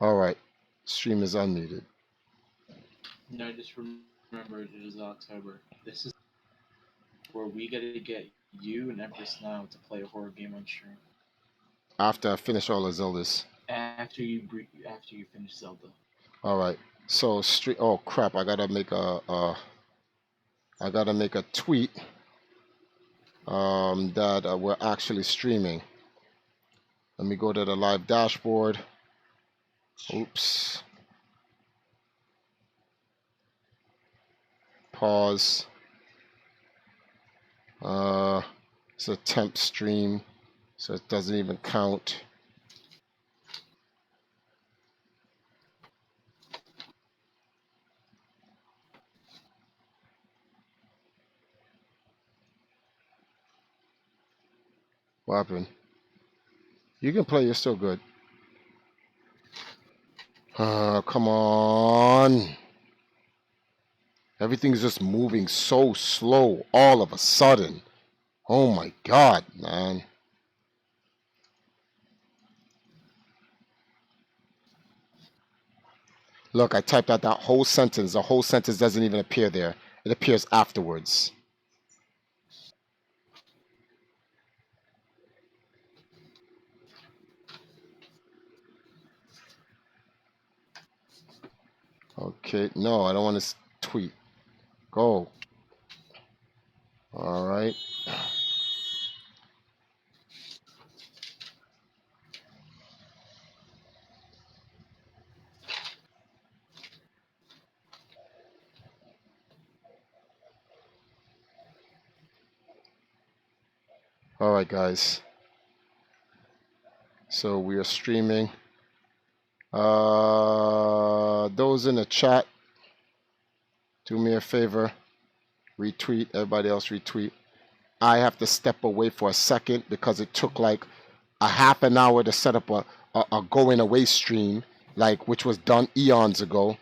All right. Stream is unmuted. No, I just remembered it is October. This is where we gotta get you and Empress now to play a horror game on stream. After I finish all the Zeldas. After you finish Zelda. All right. So stream. Oh crap! I gotta make a tweet. That we're actually streaming. Let me go to the live dashboard. Oops. Pause. It's a temp stream, so it doesn't even count. What happened? You can play. You're still good. Come on. Everything's just moving so slow all of a sudden. Oh my God, man. Look, I typed out that whole sentence. The whole sentence doesn't even appear there. It appears afterwards. Okay, no, I don't want to tweet. Go. All right. All right, guys. So we are streaming. Those in the chat, do me a favor. Retweet. Everybody else retweet. I have to step away for a second because it took like a half an hour to set up a going away stream, like which was done eons ago.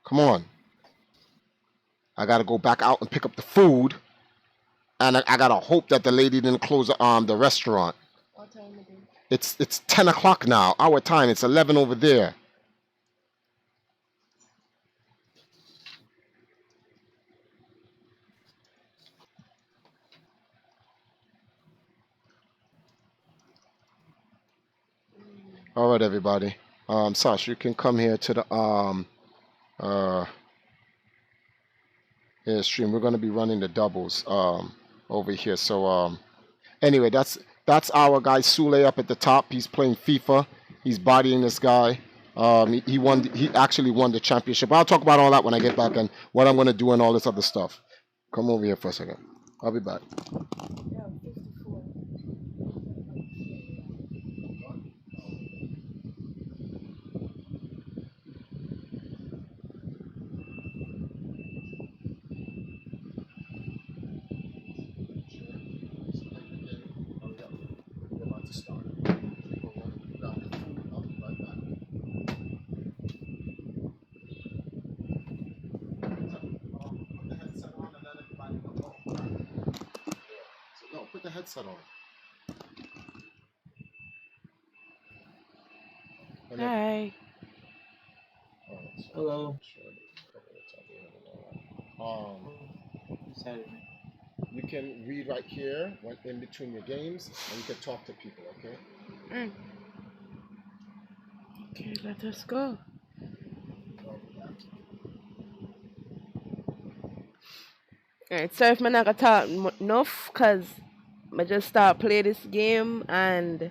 Come on. I gotta go back out and pick up the food, and I gotta hope that the lady didn't close the restaurant. What time is it? It's 10 o'clock now. Our time. It's 11 over there. All right, everybody. Sasha, you can come here to the uh stream. We're gonna be running the doubles over here. So anyway, that's our guy Sule up at the top. He's playing FIFA. He's bodying this guy. He won. He actually won the championship. I'll talk about all that when I get back and what I'm gonna do and all this other stuff. Come over here for a second. I'll be back. Yeah, 54. No, put the headset on. Hi. Hello. Um, Saturday. you can read right here when in between your games, and you can talk to people. Okay. Mm. Okay, let us go. Alright, so if I'm not gonna talk enough, cause I just start play this game and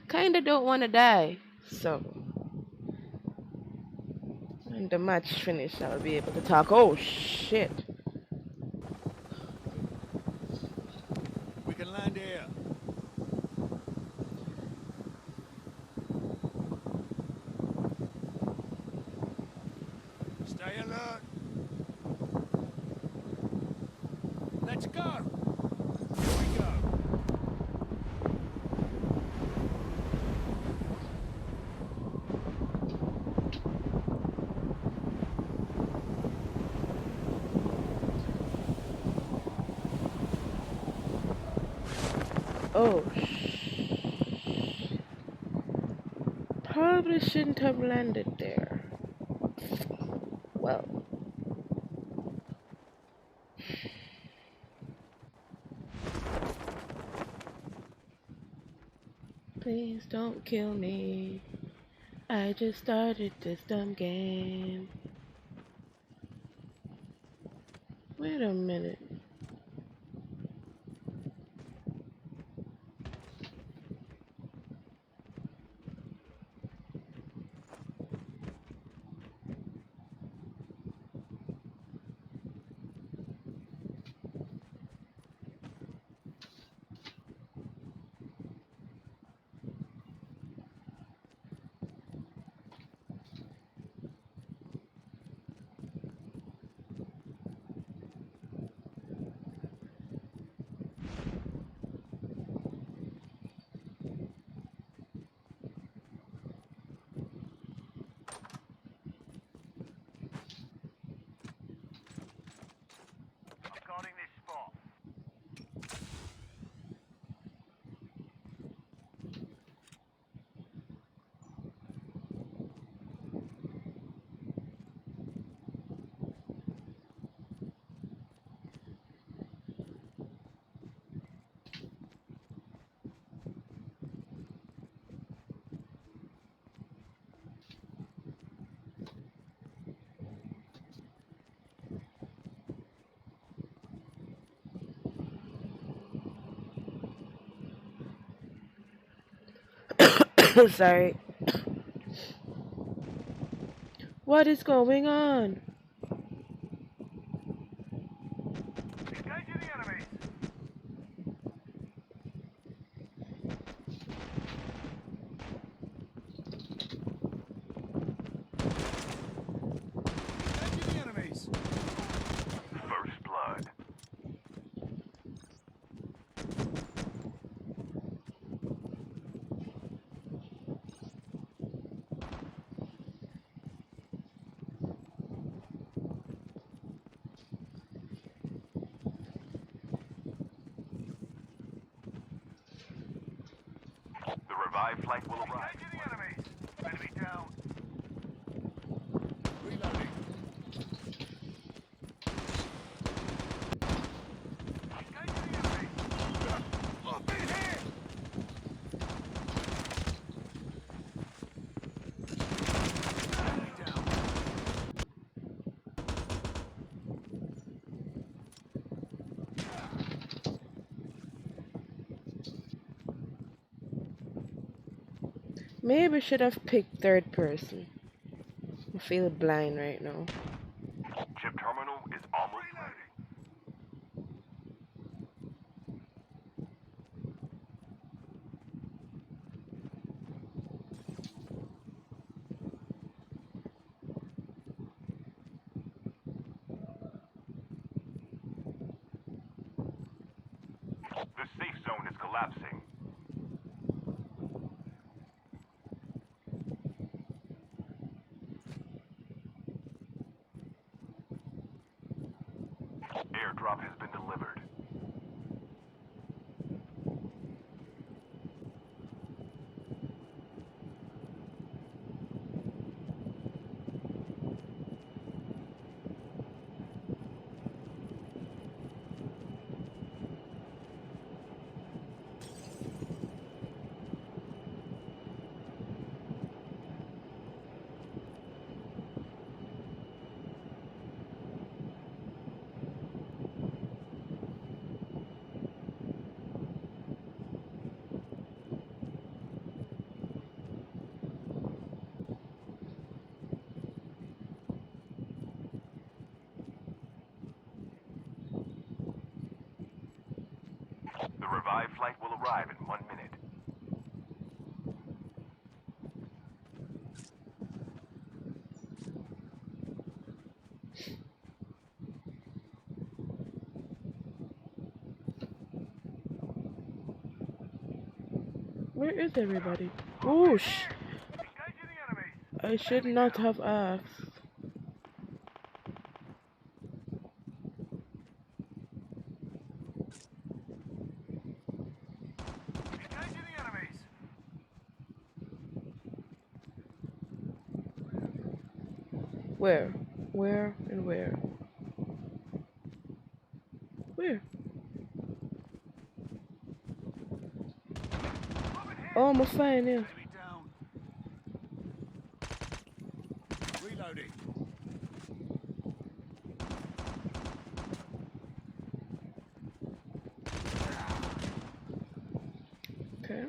kinda don't wanna die. So when the match finish, I'll be able to talk. Oh shit! We can land here. Stay alert. Let's go. Here we go. Oh shouldn't have landed there. Well, please don't kill me. I just started this dumb game. Wait a minute. Guarding this spot. Sorry. What is going on? Engaging the enemies. Engaging the enemies. First blood. The revived flight will arrive. Engaging the enemies. Enemy down. Reloading. Engaging the enemies. I've been hit. Enemy down. Maybe I should have picked third person. I feel blind right now. Chip terminal is almost ready. The safe zone is collapsing. Airdrop has been delivered. The revived flight will arrive in 1 minute. Where is everybody? Whoosh! Engaging the enemies. I should not have asked. Engaging the enemies. Where? Where and where? Where? Oh, I'm fine here. Enemy down. Reloading. Okay.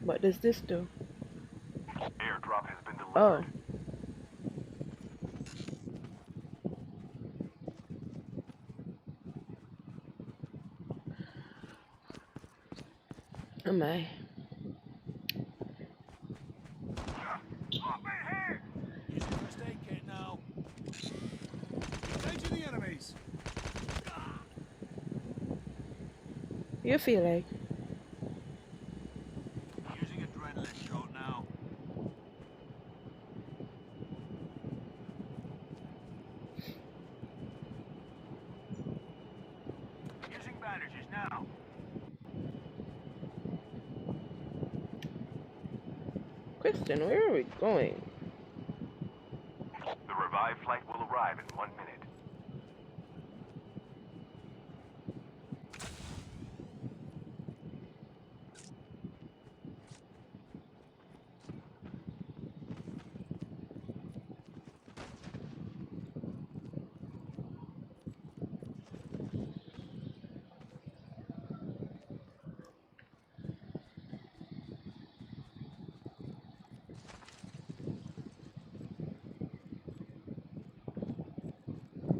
What does this do? Airdrop has been delivered. Oh. Am I? Up in here! Using first aid kit now. Engaging the enemies. You feel like? Using adrenaline shot now. Using bandages now. Kristen, where are we going? The revived flight will arrive in 1 minute.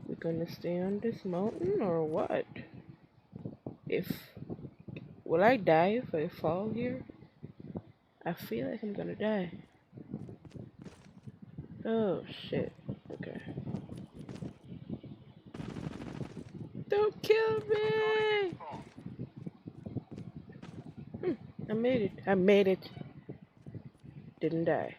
We gonna stay on this mountain or what? If will I die if I fall here? I feel like I'm gonna die. Oh shit. Okay. Don't kill me! I made it. I made it. Didn't die.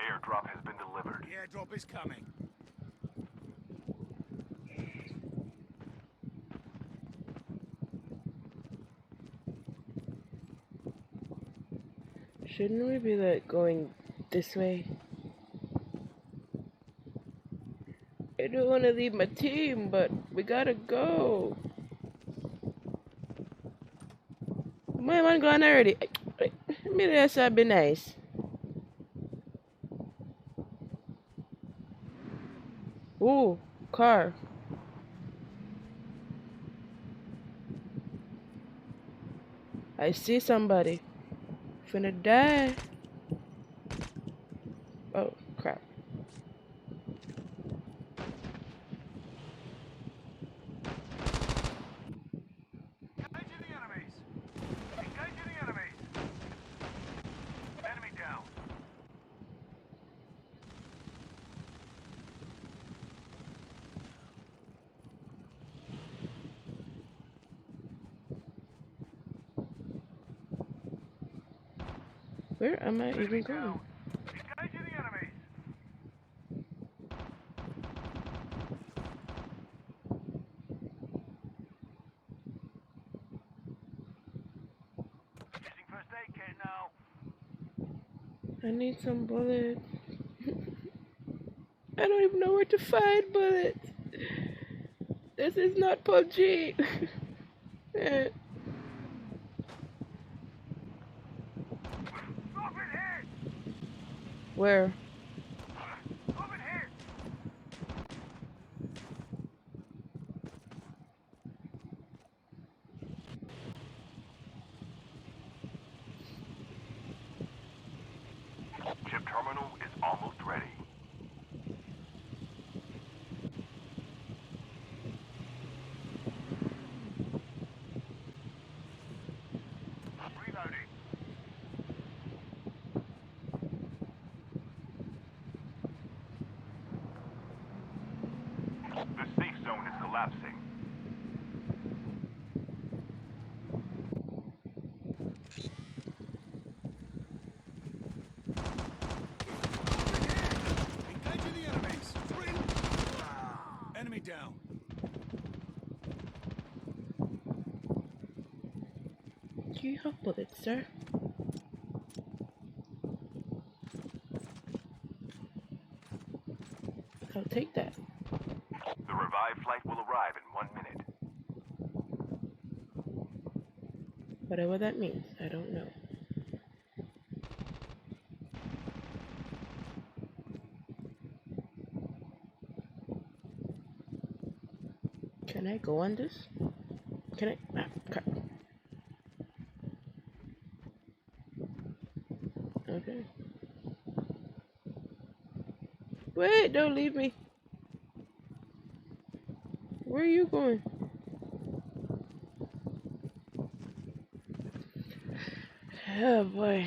Airdrop has been delivered. The airdrop is coming. Shouldn't we be like going this way? I don't want to leave my team, but we gotta go. My man gone already. Maybe that's would be nice. Ooh, car. I see somebody. Finna die. Oh, crap. Engaging the enemies. Engaging the enemies. Enemy down. Where am I Enemy even going? down. Engaging the enemies. Using first aid kit now. I need some bullets. I don't even know where to find bullets. This is not PUBG. Eh. Up in here. Where? Up in here. Chip terminal is almost ready. Reloading. The safe zone is collapsing. You have bullets, sir. I'll take that. The revived flight will arrive in 1 minute. Whatever that means, I don't know. Can I go on this? Can I? Ah, crap. Okay. Wait, don't leave me. Where are you going? Oh boy.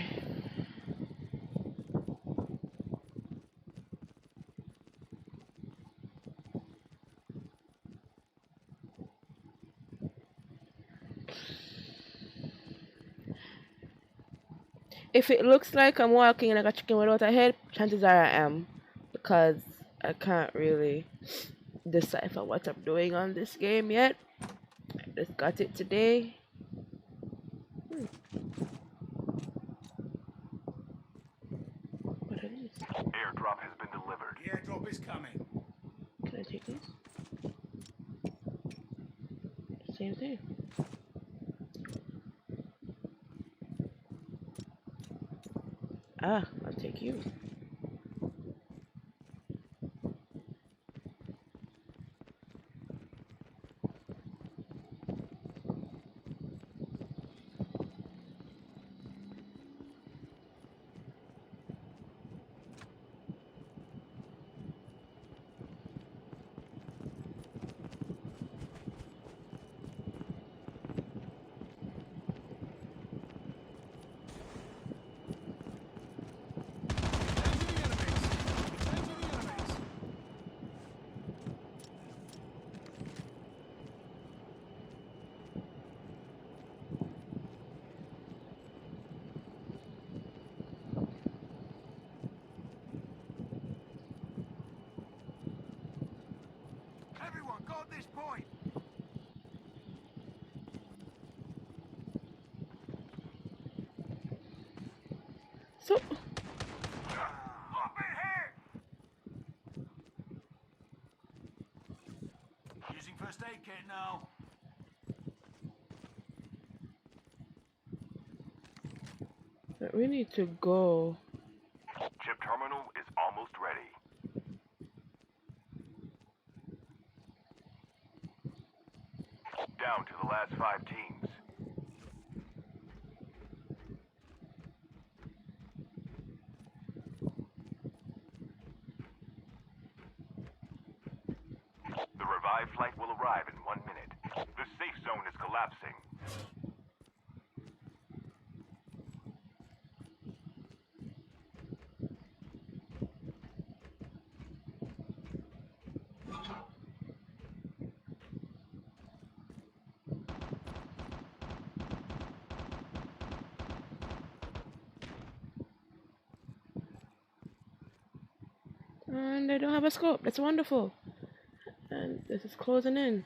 If it looks like I'm walking like a chicken without a head, chances are I am. Because I can't really decipher what I'm doing on this game yet. I just got it today. What are these? Airdrop has been delivered. The airdrop is coming. Can I take these? Same thing. Ah, I'll take you. Engaging the enemies. Engaging the enemies. Everyone, got this point. So, Up in here. Using first aid kit now. but we need to go. Chip terminal is almost ready. Down to the last 5 teams. The revived flight will arrive in 1 minute. The safe zone is collapsing. And I don't have a scope. That's wonderful. And this is closing in.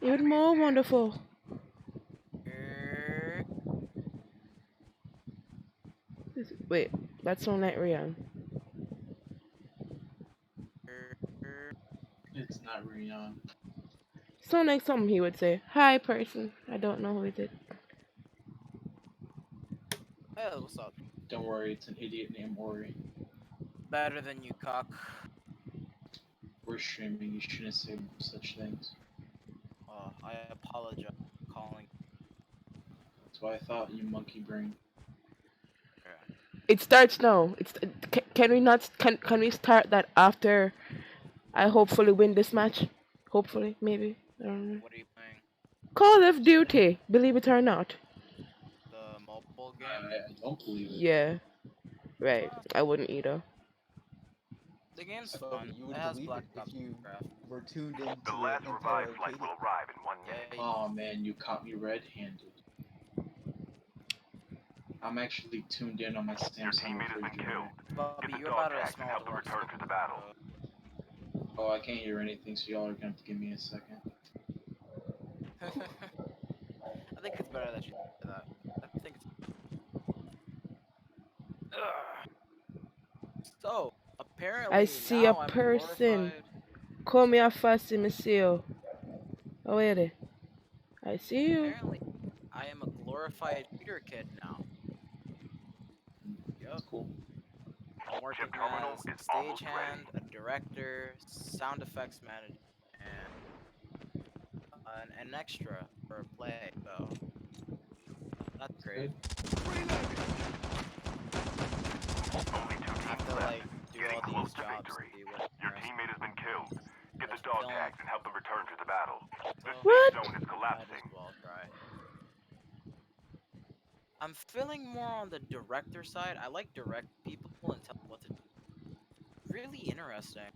Even more wonderful. Wait, that sound like Rian. It's not Rion. Sound like something he would say. Hi, person. I don't know who is it. Hey, what's up? Don't worry, it's an idiot named Ori. Better than you, cock. We're streaming, you shouldn't say such things. I apologize for calling. That's why I thought, you monkey brain. It starts now. Can we not? Can we start that after I hopefully win this match? Hopefully, maybe. I don't know. What are you playing? Call of Duty. Believe it or not. The mobile game? I don't believe it. Yeah. Right. I wouldn't either. The game's I thought fun. you would It has believe Black it Ops if you craft. were tuned into The the last entire revived flight arcade. will arrive in 1 minute. Yeah, Oh man, you caught me red-handed. I'm actually tuned in on my Your Samsung teammate has been 3D. killed. Bobby, Get the you're dog about to tags and smell help the them return to the battle. Oh, I can't hear anything, so y'all are gonna have to give me a second. I think it's better that you do that. So apparently I see a now I'm person. glorified. Come here fast, me see you. Oh, wait there. I see you. Apparently I am a glorified theater kid now. Yup. Cool. I'm working Chip terminal as is a almost ready. stagehand, a director, sound effects manager, and an extra for a play. So that's great. Good. Only 2 I have teams to left. like do Getting all close these to jobs to victory. be with Your Nurse. teammate has been killed. Get the Let's dog film. tags and help them return to the battle. The So safe What? zone is might collapsing. as well try. I'm feeling more on the director side. I like direct people and tell them what to do. Really interesting.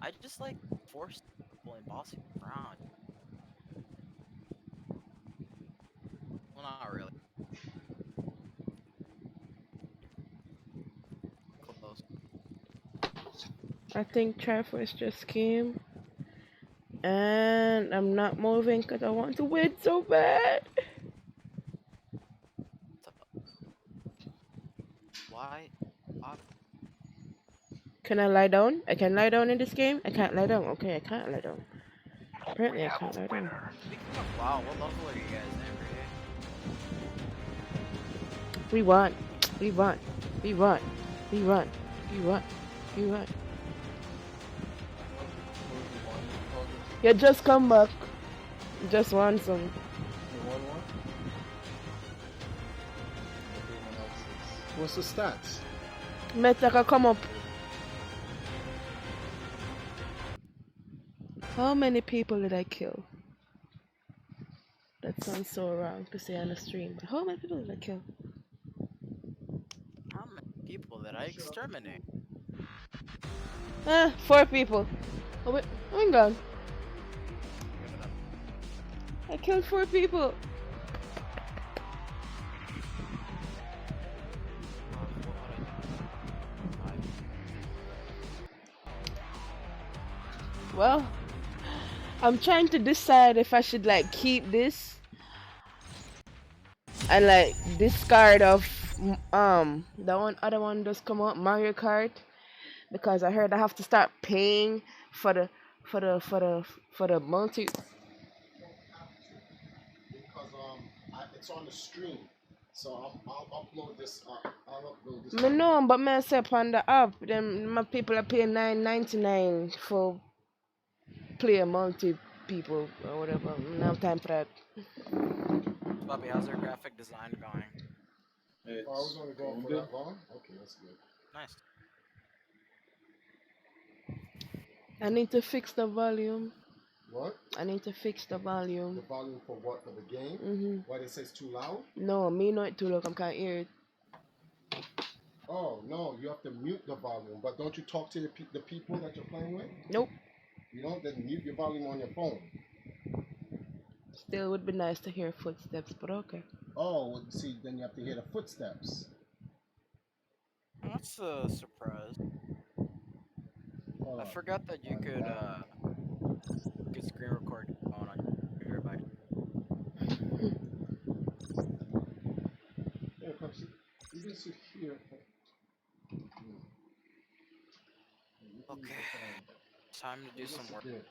I just like forcing people and bossing them around. Well, not really. Close. I think Triforce just came. And I'm not moving because I want to win so bad. So, why? Can I lie down? I can lie down in this game? I can't lie down. Okay, I can't lie down. We Apparently I have can't a lie down. winner. Speaking of WoW, what level are you guys every day? We won. We won. We won. We won. We won. We won. You just come back. Just want some. You won one? Everyone else is. What's the stats? Metaka come up. How many people did I kill? That sounds so wrong to say on a stream. But how many people did I kill? How many people did I exterminate? 4 people. Oh wait, I'm gone. Give it up. I killed 4 people. Well, I'm trying to decide if I should like keep this and like discard of the other one just come out, Mario Kart, because I heard I have to start paying for the multi. Because it's on the stream, so I'll upload this. I'll upload this. Me know, but me say on the app, them my people are paying $9.99 for play multi people or whatever. I don't have time for that. Bobby, how's their graphic design going? It's Oh, I was only going for good. that long. Okay, that's good. Nice. I need to fix the volume. What? I need to fix the The volume. volume for what? For the game? What it says too loud? No, me not too loud. I can't hear it. Oh no, you have to mute the volume. But don't you talk to the people that you're playing with? Nope. You don't. Then mute your volume on your phone. Still would be nice to hear footsteps, but okay. Oh, well, see, then you have to hear the footsteps. That's a surprise. Hold I on. forgot that you could screen record your phone on your bike. Yeah, come sit. You can sit here. Okay. Time to do some work. Yeah.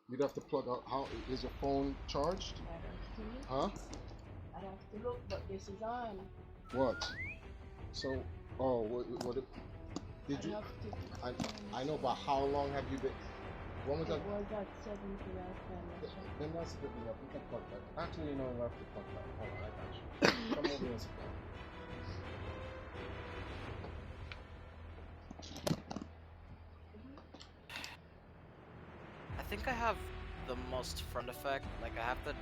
You'd have to plug out. How is your phone charged? Huh? I have to look, but this is on. What? So, oh, what did you? I know, but how long have you been? When was that? It was at 7 last time. Then that's good enough. We can plug that. Actually, no, we have to plug that. Hold on, I got you. Come over and sit down. I think I have the most front effect. Like I have to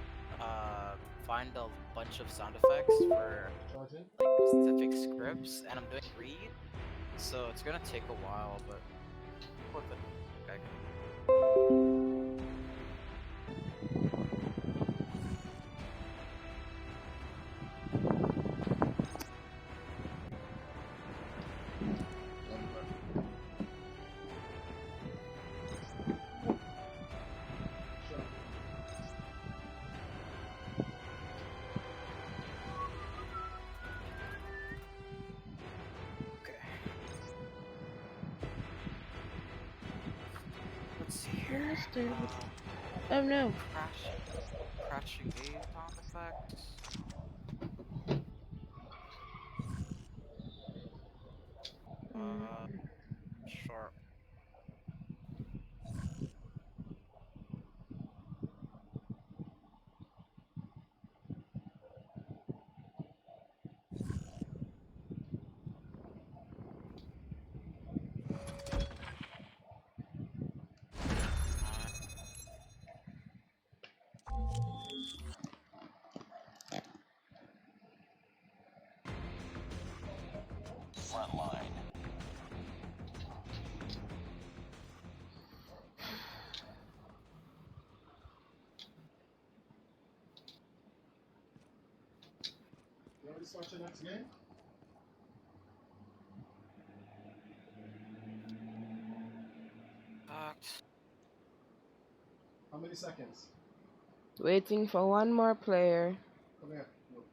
find a bunch of sound effects for Charge it. like specific scripts, and I'm doing read, so it's gonna take a while. But worth it. Okay. Okay. Understood. Oh no. Crashing wave sound effects. Sure. Front line. You want to start your next game? Fucked. How many seconds? Waiting for one more player. Come here. Look.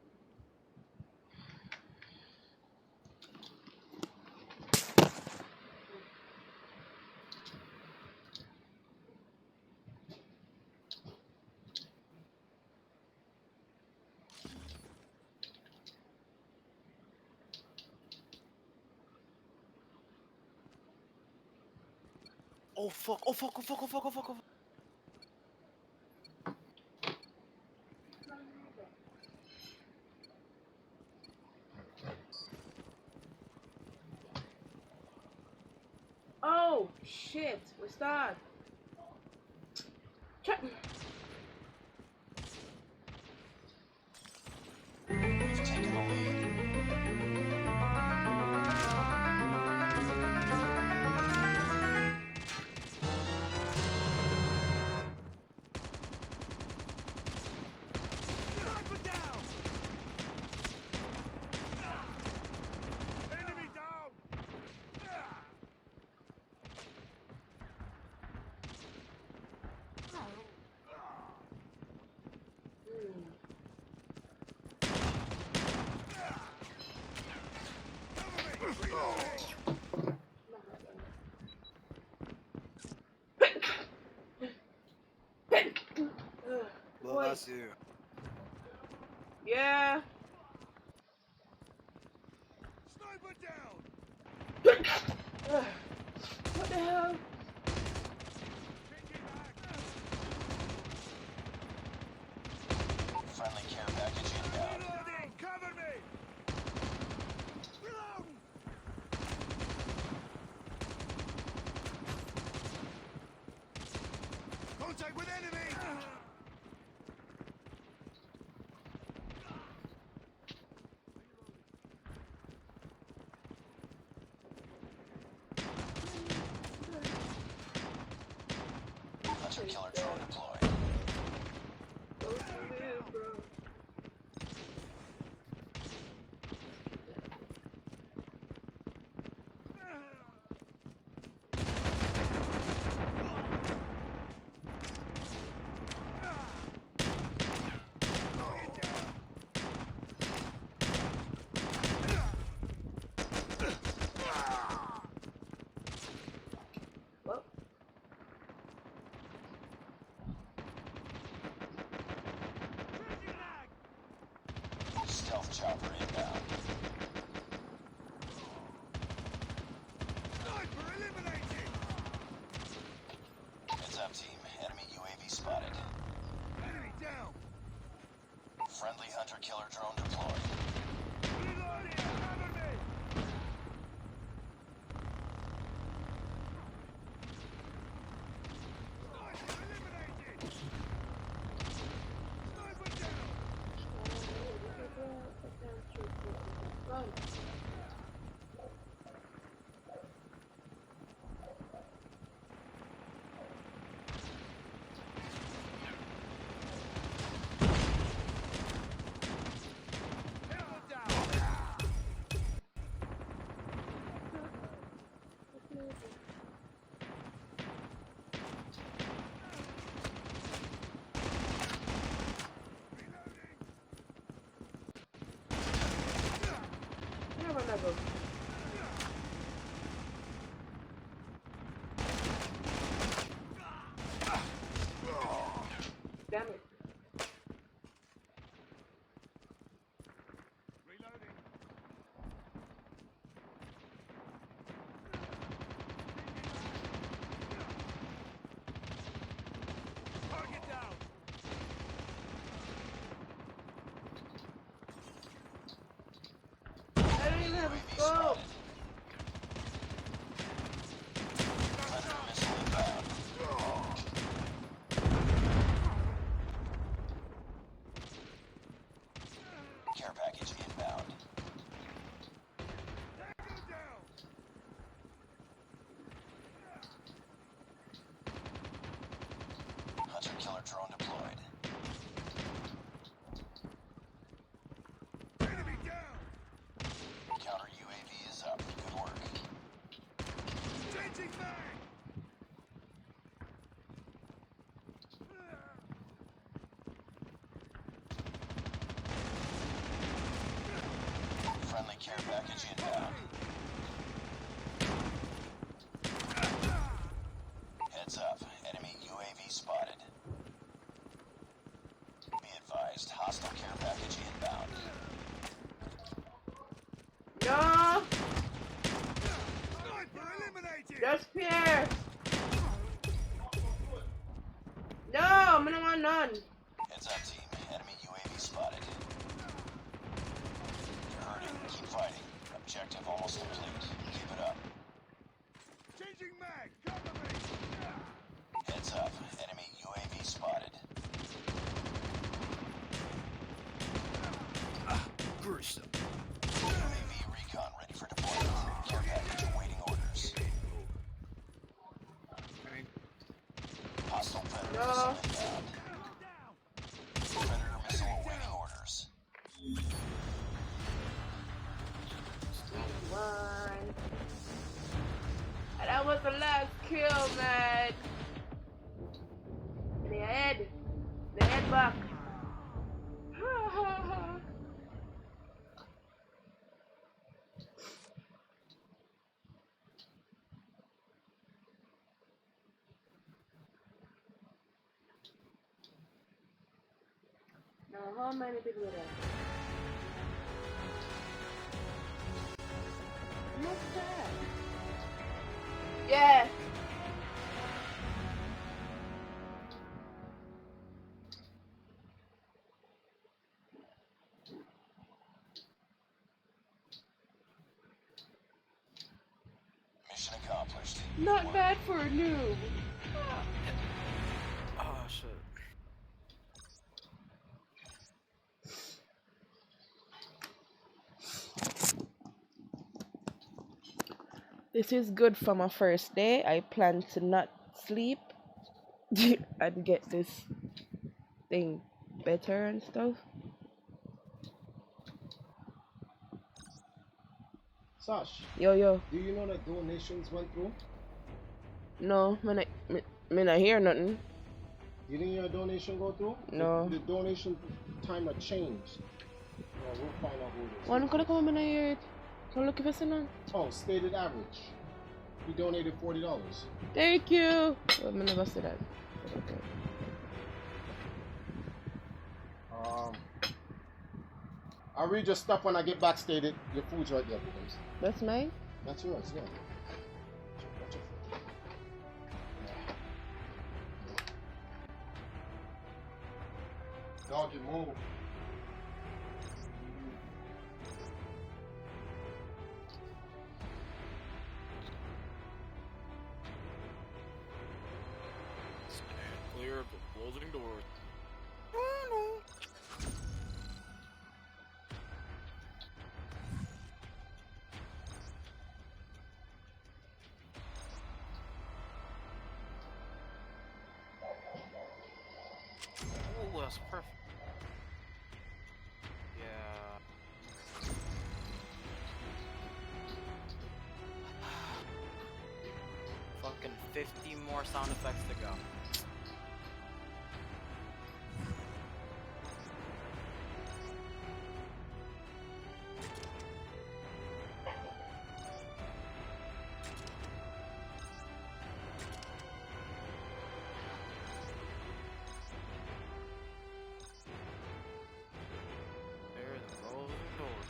Oh fuck! Oh fuck! Oh fuck! Oh fuck! Oh fuck! Oh fuck! Oh shit! What's that? Check. We've taken the lead. Sniper down! Enemy down! Bless you. Yeah. Sniper down! What the hell? Changing back! Friendly care package inbound. Reloading! Cover me! Reloading! Contact with enemy! Hunter killer drone deployed. Well, Changing mag! Stealth chopper inbound. Sniper eliminated! Heads up, team. Enemy UAV spotted. Enemy down! Friendly hunter killer drone deployed. Reloading! Cover me! Sniper eliminated! Sniper down! care package inbound. Heads up. Enemy UAV spotted. Be advised. Hostile care package inbound. No! Sniper eliminated! Just Pierre! No! I don't want none. Heads up, team. Enemy UAV spotted. You're hurting. Keep fighting. Objective almost complete. Keep it up. Changing mag! Cover me! Heads up. Enemy UAV spotted. Gruesome. UAV recon ready for deployment. Care package awaiting orders. Hostile Predator No. missile inbound. Predator missile awaiting orders. One. And that was the last kill, man. The head. The head back. Now, how many people are there? What's that? Yeah. Mission accomplished. Not bad for a noob. Oh shit. This is good for my first day. I plan to not sleep and get this thing better and stuff. Sash, Yo. do you know that donations went through? No, me not hear nothing. You didn't hear a donation go through? No. The donation timer changed. Well, we'll find out who it is. One could have come in hear it. Come look if it's in. Oh, stated average. He donated $40. Thank you. Well, I never said that. Okay. I'll read your stuff when I get back, stated. Your food's right there, please. That's mine? That's yours, yeah. Doggy, move. Stand clear of the closing doors. Oh, that's perfect. Yeah. Fucking 50 more sound effects to go. There's the closing doors.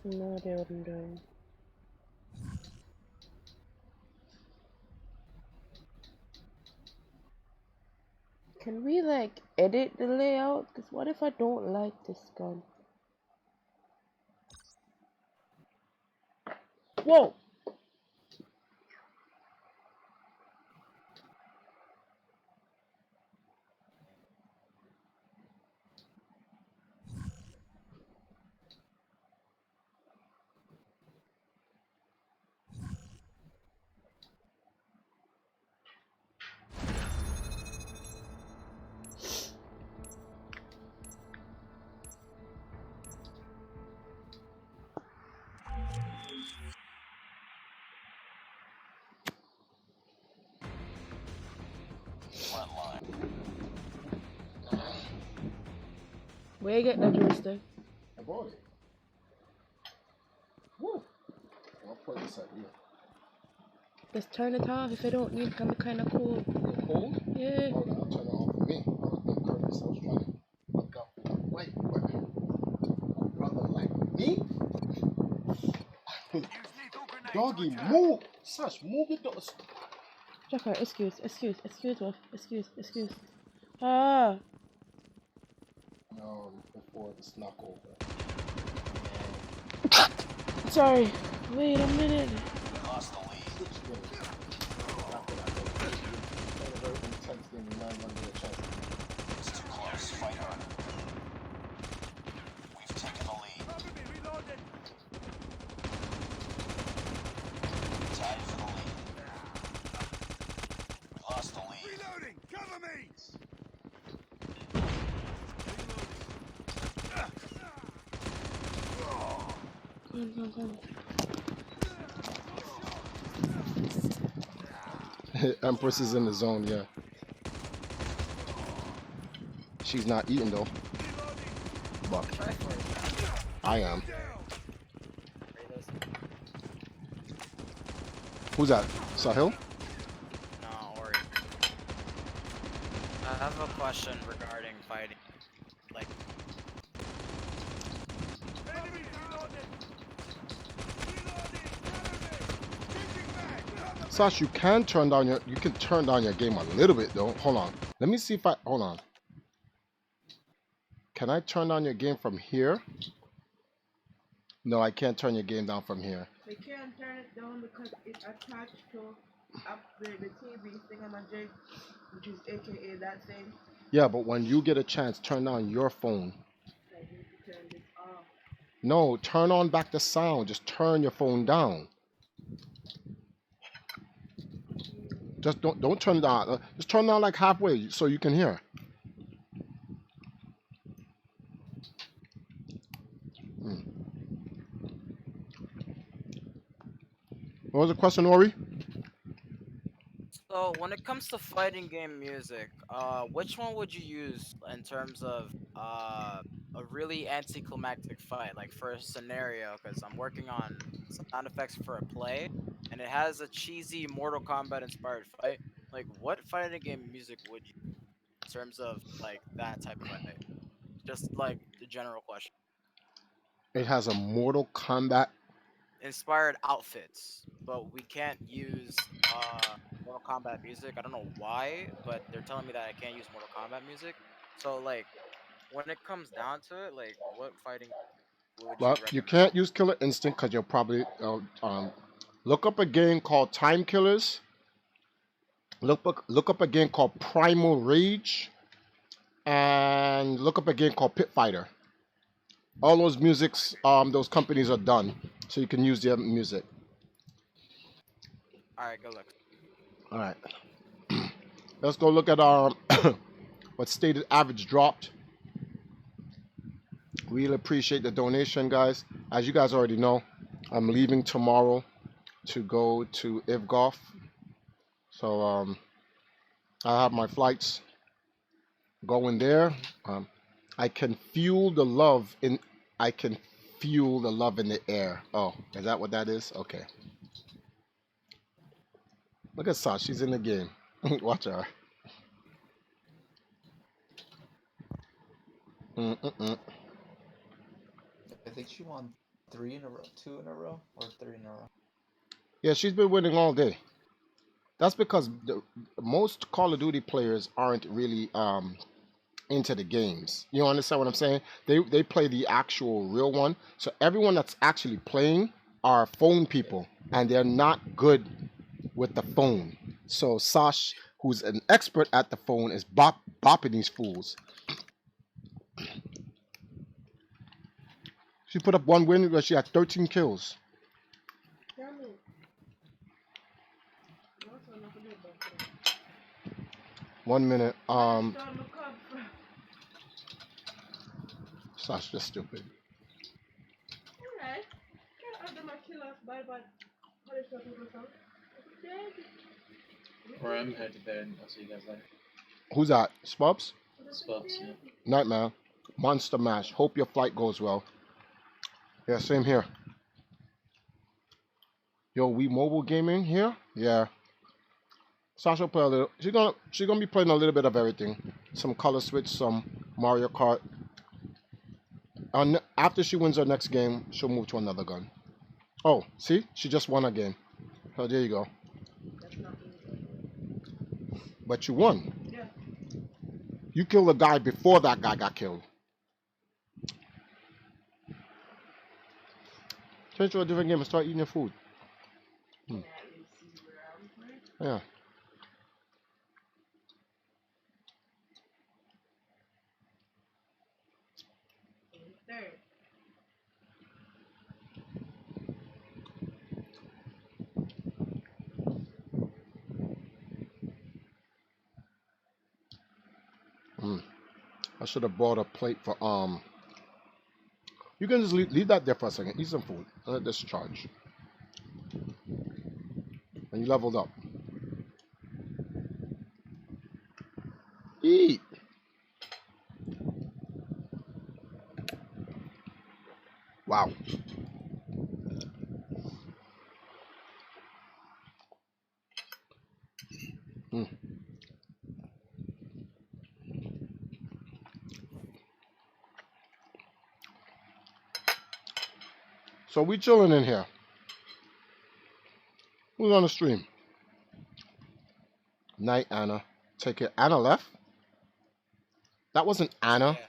No idea what I'm doing. Can we like edit the layout? Cause what if I don't like this gun? Whoa! Where you get the joystick? I bought it. Woo. I'll put this up here. Just turn it off if you don't need it. Can be kind of cold. You're cold? Yeah. Oh, no, I'll turn it off for me. I was being courteous. I was trying to look out for my wife. A brother like me? Use lethal grenade to Doggy, attack. move! Sash, move it. Jacker, excuse. Excuse. Ah. Before this knock over. Sorry. Wait a minute. We lost the lead. Switch games. After that, it's a very intense thing. You might want to get a chance. It's too close. Fight on. We've taken the lead. Cover me, reloading. Tied for the lead. We lost the lead. Reloading. Cover me. Come. Empress is in the zone, yeah. She's not eating though. But I am. Who's that? Sahil? No, Ori. I have a question regarding fighting. Like, Enemy reloading. Reloading. Cover me. Changing back. Cover me. Sash, you can turn down your game a little bit though. Hold on. Let me see if hold on. Can I turn down your game from here? No, I can't turn your game down from here. We can't turn it down because it's attached to upgrade the TV thingamajig, which is aka that thing. Yeah, but when you get a chance, turn down your phone. I need to turn this off. No, turn on back the sound. Just turn your phone down. Just don't turn it down. Just turn it down like halfway so you can hear. What was the question, Ori? so when it comes to fighting game music, which one would you use in terms of a really anticlimactic fight, like for a scenario? Because I'm working on sound effects for a play, and it has a cheesy Mortal Kombat inspired fight. Like, what fighting game music would you in terms of like that type of fight? Just like the general question. It has a Mortal Kombat. Inspired outfits, but we can't use Mortal Kombat music. I don't know why, but they're telling me that I can't use Mortal Kombat music. So like, when it comes down to it, like, what fighting would you Well, you recommend? can't use Killer Instinct because you'll probably look up a game called Time Killers. Look up a game called Primal Rage, and look up a game called Pit Fighter. All those those companies are done, so you can use their music. All right, good luck. All right, let's go look at what stated average dropped. Really appreciate the donation, guys. As you guys already know, I'm leaving tomorrow to go to IVGHOF. So I have my flights going there. I can feel the love in the air. Oh, is that what that is? Okay. Look at Sash, she's in the game. Watch her. Mm-mm-mm. I think she won 3 in a row, 2 in a row, or 3 in a row. Yeah, she's been winning all day. That's because most Call of Duty players aren't really into the games. You understand what I'm saying? They play the actual real one. So everyone that's actually playing are phone people, and they're not good with the phone. So Sash, who's an expert at the phone, is bopping these fools. She put up one win where she had 13 kills. 1 minute. Sash just stupid. Or I'm headed there, and I'll see you guys later. Who's that? Spubs? Spubs, yeah. Nightmare. Monster Mash. Hope your flight goes well. Yeah, same here. Yo, we mobile gaming here? Yeah. Sasha play a little. She's gonna be playing a little bit of everything. Some Color Switch, some Mario Kart. After she wins her next game, she'll move to another gun. Oh, see, she just won a game. Oh, there you go. That's not easy. But you won. Yeah. You killed a guy before that guy got killed. Change to a different game and start eating your food. Hmm. Yeah. Third. Hmm. I should have bought a plate for You can just leave that there for a second. Eat some food. Let this charge. And you leveled up. Eat. Wow. Mm. So we chilling in here. Who's on the stream? Night Anna. Take it. Anna left? That wasn't Anna. Yeah.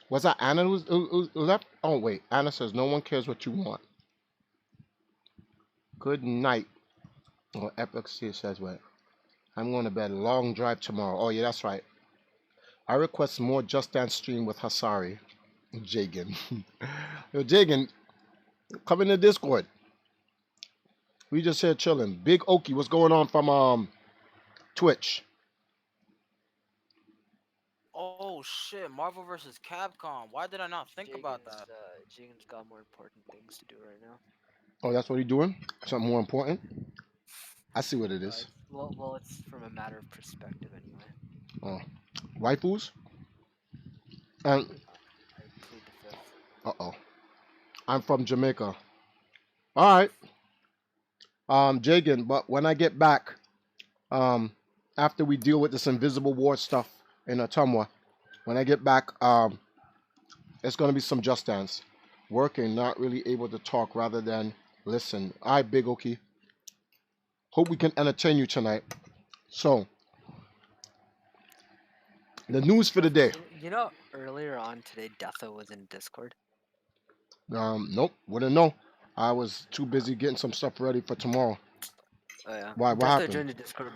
Was that Anna who left? Oh wait. Anna says no one cares what you want. Good night. Oh, Epic C says what? I'm going to bed. Long drive tomorrow. Oh yeah, that's right. I request more Just Dance stream with Hasari. Jagan. Yo, Jagan, come in the Discord. We just here chilling. Big Okie, what's going on from Twitch? Oh shit! Marvel vs. Capcom. Why did I not think about that? Jagan's got more important things to do right now. Oh, that's what he doing? Something more important? I see what it is. Well, it's from a matter of perspective anyway. Oh, waifus? And I plead the fifth. uh-oh. I'm from Jamaica. All right. Jagan, but when I get back, after we deal with this invisible war stuff in Otumwa, when I get back, it's gonna be some Just Dance. Working, not really able to talk rather than listen. All right, Big Okie. Hope we can entertain you tonight. So, the news for the day. You know, earlier on today, Detha was in Discord. Nope, wouldn't know. I was too busy getting some stuff ready for tomorrow. Oh yeah. Why? What Detha happened? joined the Discord.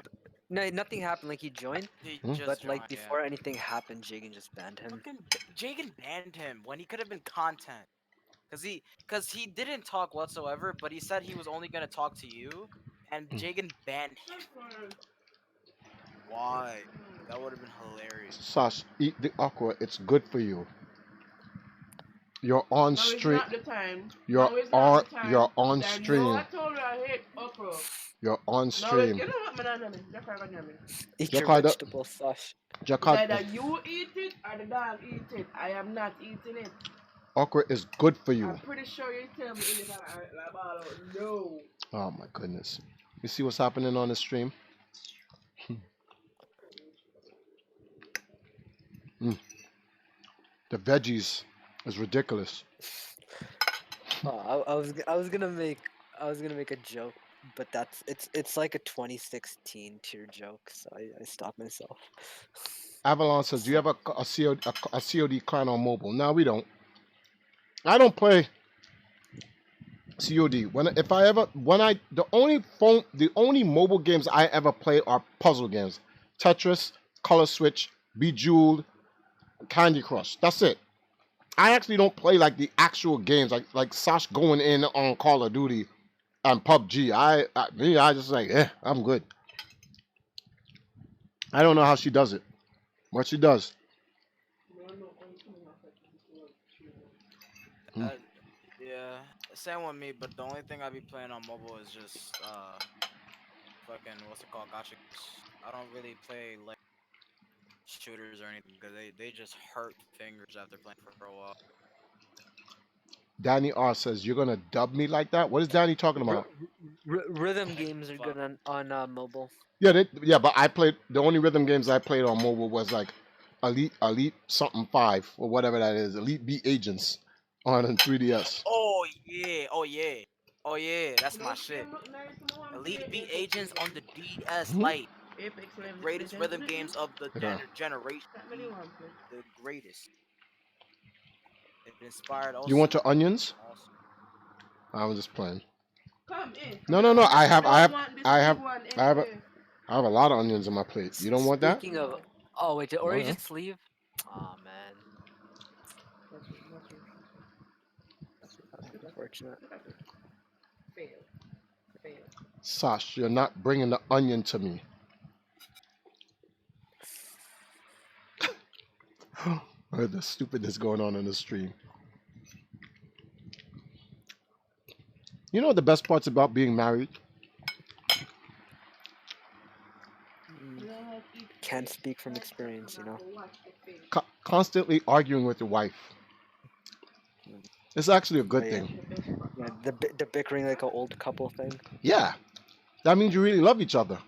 No, nothing happened. Like he joined, He Hmm? just but joined, like before anything happened, Jagan just banned him. Fucking Jagan banned him when he could have been content. Cause he didn't talk whatsoever, but he said he was only gonna talk to you, and Jagan banned him. Why? That would have been hilarious. Sash, eat the okra. It's good for you. You're on Now is stream. not the time. You're Now is on. not the time. You're on Then stream. No, I told you I hate okra. You're on No, stream. you know what, man? That's what I'm doing. Eat your Jakarta- vegetables, Sash. It's Jakarta, either you eat it or the dog eat it. I am not eating it. okra is good for you. I'm pretty sure you tell me in the no. Oh my goodness. You see what's happening on the stream? Mm. The veggies is ridiculous. Oh, I was gonna make a joke, but it's like a 2016 tier joke, so I stopped myself. Avalon says, "Do you have a COD client on mobile?" No, we don't. I don't play COD. The only mobile games I ever play are puzzle games: Tetris, Color Switch, Bejeweled, Candy Crush. That's it. I actually don't play like the actual games, like Sash going in on Call of Duty and PUBG. I just like, I'm good. I don't know how she does it, but she does. Yeah, same with me. But the only thing I be playing on mobile is just fucking what's it called, gotcha. I don't really play like shooters or anything because they just hurt fingers after playing for a while. Danny R says, "You're gonna dub me like that?" What is Danny talking R- about? rhythm Like, games are fuck. good on mobile. Yeah, but I played the only rhythm games I played on mobile was like Elite something 5 or whatever that is, Elite Beat Agents on 3DS. Oh yeah, oh yeah, oh yeah, that's my No, shit. them look nice. I want to play Elite Beat Apex Agents on Legends. the DS Mhm. Lite, Apex the greatest Legends, rhythm isn't it? games of the Yeah, generation. That many one play. The greatest. It inspired you want also. your onions? Also, I was just playing. Come in. No, no, no. I don't want this I big have, one I have, anyway. I have a lot of onions on my plate. You don't want that? Speaking of, No. oh wait, did Ori Okay. just leave? Oh man, That's unfortunate. Fail. Fail. Sash, you're not bringing the onion to me. I heard the stupidness going on in the stream. You know what the best parts about being married? Mm, Can't speak from experience, you know. Constantly arguing with your wife. It's actually a good yeah. thing. Yeah, the bickering like an old couple thing. Yeah, that means you really love each other.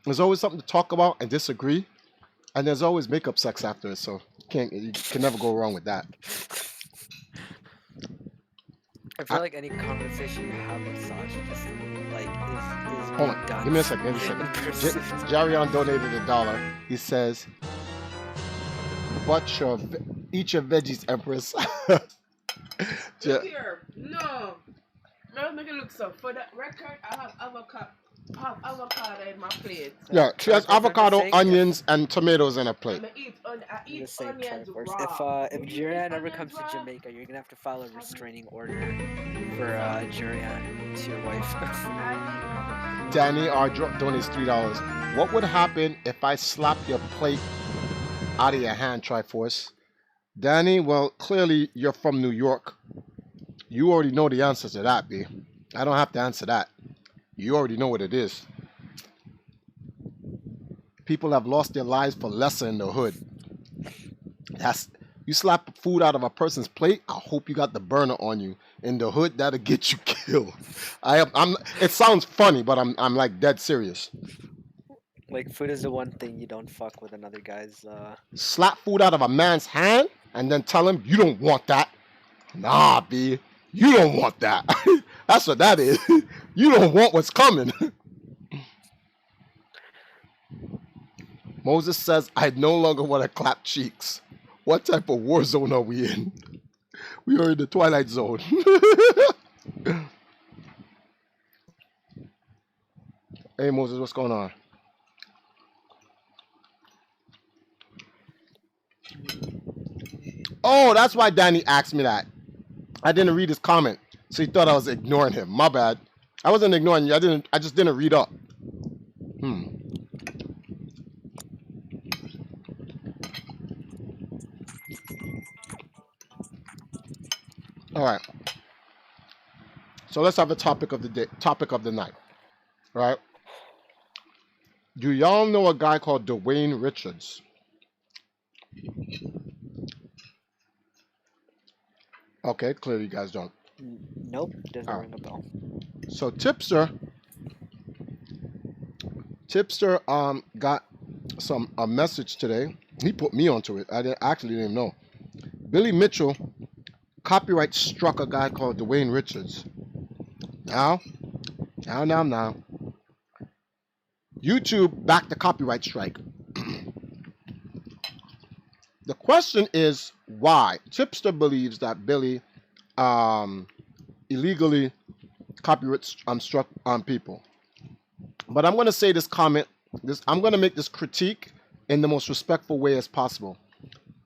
There's always something to talk about and disagree, and there's always makeup sex after it. So you can never go wrong with that. I feel like any conversation you have with Sasha just like is Hold being on, done. give me a second. Give me a in second. person. Jarion donated $1. He says, "But eat your veggies, Empress." Ja- Look here. No. Let's make it look so. For the record, I have avocado in my plate. So. yeah, she has I'm just avocado, saying, onions, and tomatoes in her plate. I I'm eat just saying, onions Triforce. raw. If You eat Jurian ever onions comes to raw? Jamaica, you're gonna have to file a restraining order for Jurian to your wife. Danny R donates $3. What would happen if I slapped your plate out of your hand, Triforce? Danny, well, clearly you're from New York. You already know the answer to that, B. I don't have to answer that. You already know what it is. People have lost their lives for lesser in the hood. You slap food out of a person's plate. I hope you got the burner on you. In the hood, that'll get you killed. It sounds funny, but I'm like dead serious. Like food is the one thing you don't fuck with another guy's. Slap food out of a man's hand and then tell him you don't want that. Nah, B, you don't want that. That's what that is. You don't want what's coming. Moses says, I no longer want to clap cheeks. What type of war zone are we in? We are in the Twilight Zone. Hey, Moses, what's going on? Oh, that's why Danny asked me that. I didn't read his comment, so he thought I was ignoring him. My bad. I wasn't ignoring you. I just didn't read up. All right. So let's have a topic of the day, topic of the night. All right. Do y'all know a guy called Dwayne Richards? Okay, clearly you guys don't. Nope, doesn't Oh. ring a bell. So Tipster got a message today. He put me onto it. I actually didn't know. Billy Mitchell copyright struck a guy called Dwayne Richards. Now. YouTube backed the copyright strike. The question is why? Tipster believes that Billy illegally copyright struck on people. But I'm going to say this comment. I'm going to make this critique in the most respectful way as possible.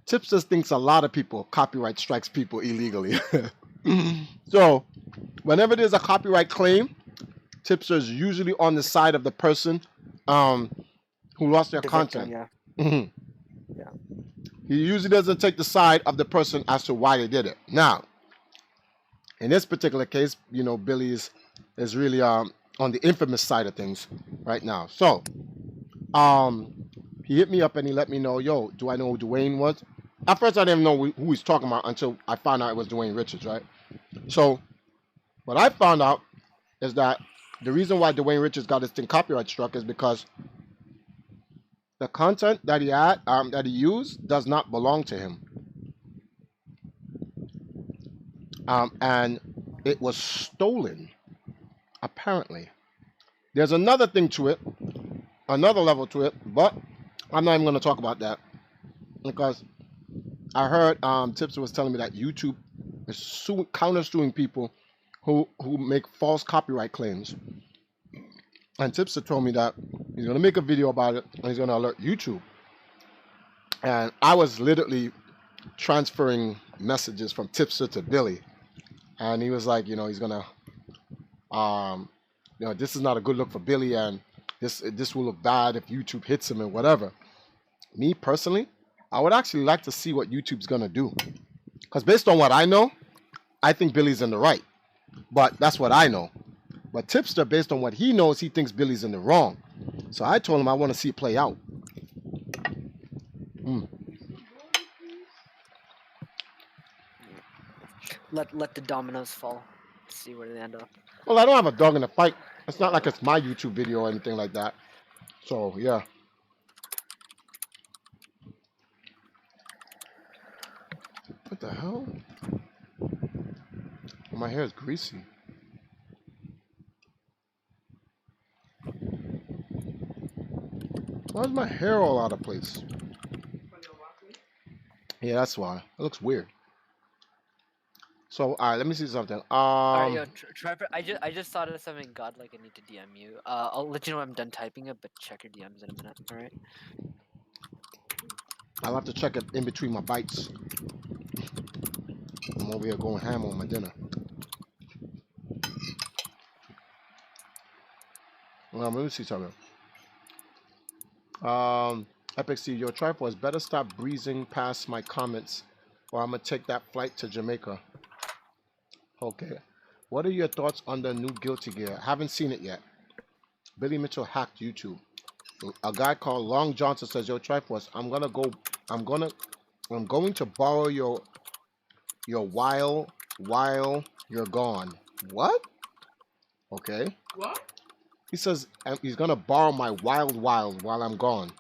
Tipster thinks a lot of people copyright strikes people illegally. So, whenever there's a copyright claim, Tipster is usually on the side of the person who lost their The content. victim, Mhm. yeah. He usually doesn't take the side of the person as to why they did it. Now, in this particular case, Billy is really on the infamous side of things right now. So, He hit me up and he let me know, yo, do I know who Dwayne was? At first, I didn't know who he's talking about until I found out it was Dwayne Richards, right? So, what I found out is that the reason why Dwayne Richards got his thing copyright struck is because the content that he used does not belong to him, and it was stolen. Apparently, there's another thing to it, another level to it, but I'm not even going to talk about that because I heard Tipster was telling me that YouTube is counter-suing people who make false copyright claims. And Tipster told me that he's going to make a video about it and he's going to alert YouTube. And I was literally transferring messages from Tipster to Billy. And he was like, he's going to, this is not a good look for Billy and this will look bad if YouTube hits him and whatever. Me personally, I would actually like to see what YouTube's going to do. Because based on what I know, I think Billy's in the right. But that's what I know. But Tipster, based on what he knows, he thinks Billy's in the wrong. So I told him I want to see it play out. Let the dominoes fall. See where they end up. Well, I don't have a dog in the fight. It's not like it's my YouTube video or anything like that. So, yeah. What the hell? Well, my hair is greasy. Why is my hair all out of place? Yeah, that's why. It looks weird. So, all right, let me see something. Alright, yo, Trevor, I just thought of something godlike I need to DM you. I'll let you know when I'm done typing it, but check your DMs in a minute, alright? I'll have to check it in between my bites. I'm over here going ham on my dinner. Let me see something. Epic C, your Triforce better stop breezing past my comments or I'm gonna take that flight to Jamaica. Okay. What are your thoughts on the new Guilty Gear? Haven't seen it yet. Billy Mitchell hacked YouTube. A guy called Long Johnson says, yo, Triforce, I'm going to borrow your while you're gone. What? Okay. What? He says he's gonna borrow my wild while I'm gone.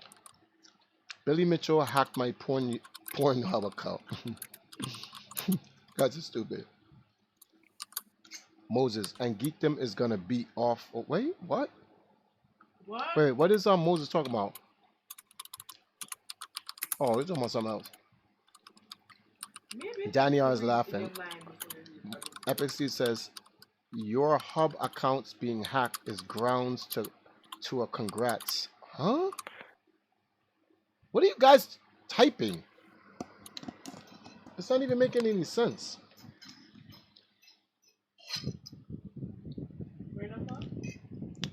Billy Mitchell hacked my Pornhub account. That's just stupid. Moses and Geekdom is gonna be off. Oh, wait, what? What? Wait, what is Moses talking about? Oh, he's talking about something else. Maybe Daniel is laughing. Epic Steve says your hub accounts being hacked is grounds to a congrats. Huh? What are you guys typing? It's not even making any sense.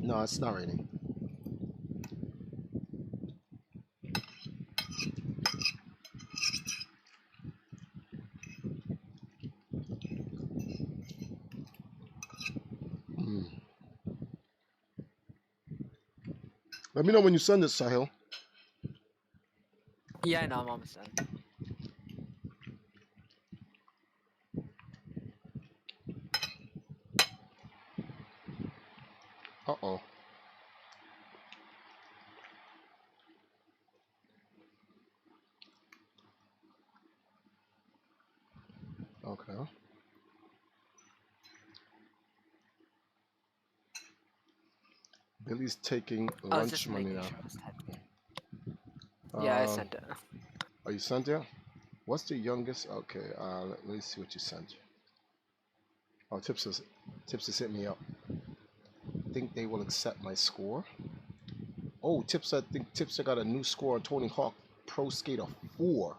No, it's not raining. Let me know when you send this, Sahil. Yeah, I know, I'm almost done. Uh-oh. Okay. Billy's taking I was lunch just money making now. sure I was typing. Yeah, I sent it. Oh, you sent it? What's the youngest? Okay, let me see what you sent. Oh, Tips has hit me up. Think they will accept my score? Oh, think Tipster got a new score on Tony Hawk Pro Skater 4.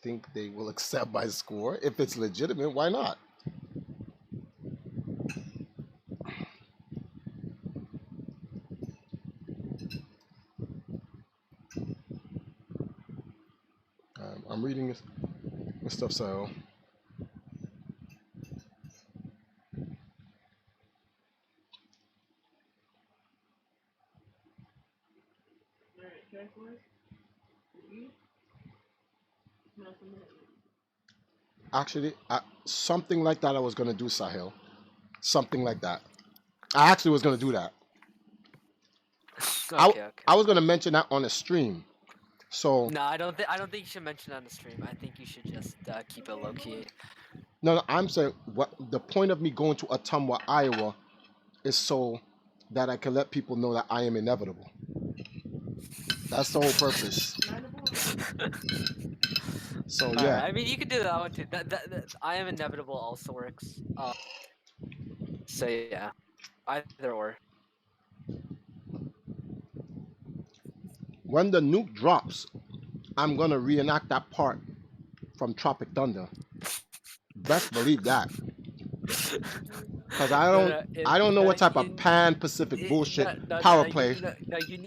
Think they will accept my score? If it's legitimate, why not? I'm reading this stuff, so Actually, something like that I was gonna do, Sahil. Something like that. I actually was gonna do that. I Okay, okay. I was gonna mention that on a stream. So No, I don't think you should mention it on the stream. I think you should just keep it low key. no, I'm saying what the point of me going to Ottumwa, Iowa, is so that I can let people know that I am inevitable. That's the whole purpose. So All right. yeah, I mean, you could do that one too. That I am inevitable also works. So yeah, either or. when the nuke drops, I'm gonna reenact that part from Tropic Thunder. Best believe that, cause No, no, I don't know no, what type of Pan Pacific bullshit no, no, no, power no, play. no, you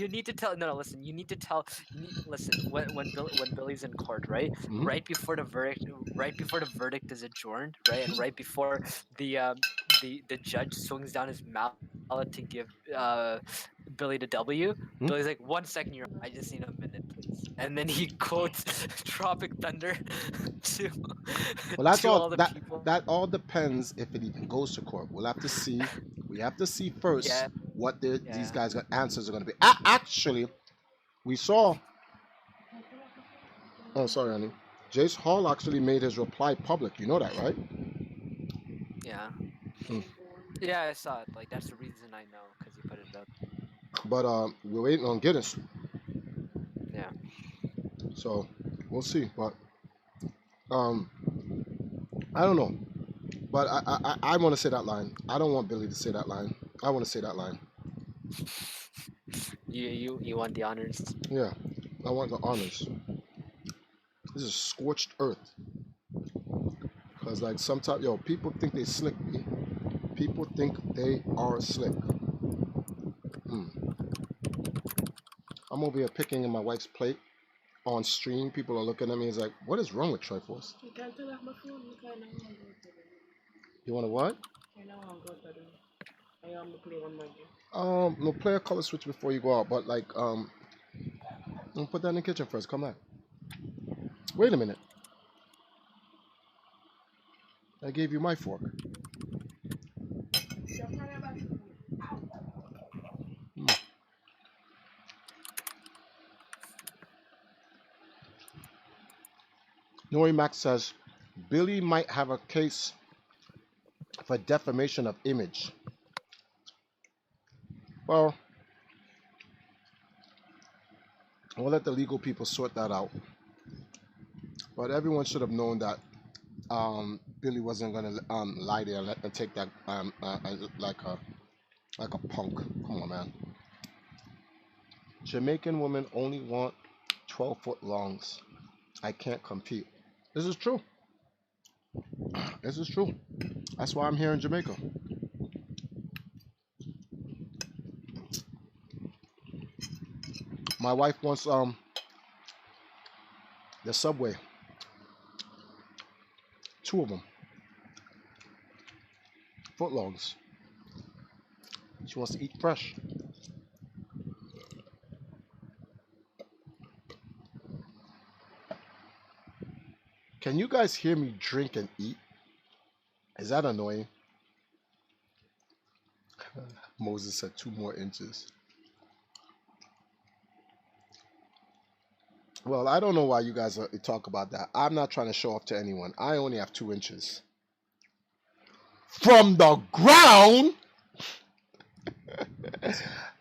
need to tell. No, no, listen. You need to tell. Listen. When Billy's in court, right? Mhm. Right before the verdict is adjourned, right, and right before the judge swings down his mallet to give Billy the W. Hmm? Billy's like, 1 second, I just need a minute, please. And then he quotes Tropic Thunder to Well, that's to all. all the That people. that all depends if it even goes to court. We'll have to see. We have to see first Yeah, what these yeah. guys' answers are going to be. Actually, we saw. Oh, sorry, honey. Jace Hall actually made his reply public. You know that, right? Yeah. Hmm. Yeah, I saw it. Like, that's the reason I know, because you put it up. But we're waiting on Guinness, Yeah. so we'll see. But um, I don't know. But I want to say that line. I don't want Billy to say that line. I want to say that line. You want the honors? Yeah, I want the honors. This is scorched earth. Cause like sometimes, yo, people think they slick. People think they are slick. Hmm. I'm over here picking in my wife's plate on stream. People are looking at me. It's like, what is wrong with Triforce? You want to what? No, play a color switch before you go out. But like, no, put that in the kitchen first. Come back. Wait a minute. I gave you my fork. Hmm. Nori Max says Billy might have a case for defamation of image. Well, we'll let the legal people sort that out. But everyone should have known that Billy wasn't gonna lie there and take that like a punk. Come on, man. Jamaican women only want 12-foot longs. I can't compete. This is true. This is true. That's why I'm here in Jamaica. My wife wants the Subway. 2 of them. Footlongs. She wants to eat fresh. Can you guys hear me drink and eat? Is that annoying? Moses said 2 more inches. Well, I don't know why you guys talk about that. I'm not trying to show off to anyone. I only have 2 inches. From the ground?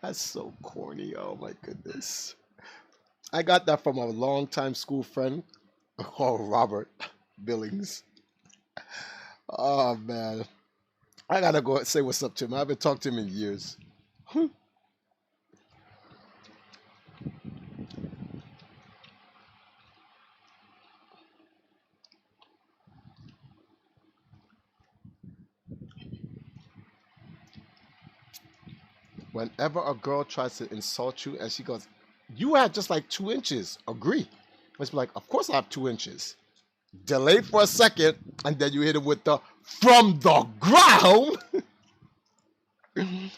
That's so corny. Oh my goodness. I got that from a longtime school friend called Robert Billings. Oh man. I gotta go say what's up to him. I haven't talked to him in years. Whenever a girl tries to insult you and she goes, you had just like 2 inches. Agree. Let's be like, of course I have 2 inches. Delay for a second, and then you hit it with the from the ground.